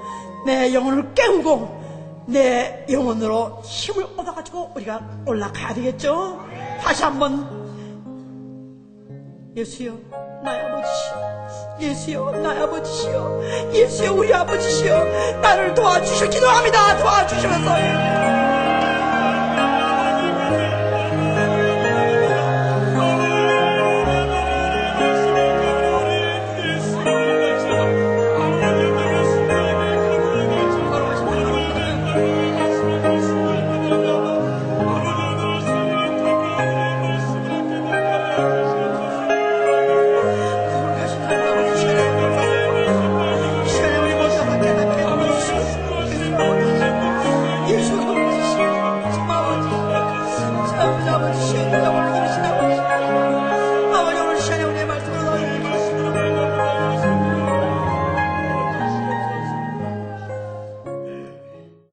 내 영혼을 깨우고 내 영혼으로 힘을 얻어가지고 우리가 올라가야 되겠죠? 다시 한번 예수여 나의 아버지시여, 예수여 나의 아버지시여, 예수여 우리 아버지시여, 나를 도와주시오. 기도합니다. 도와주시면서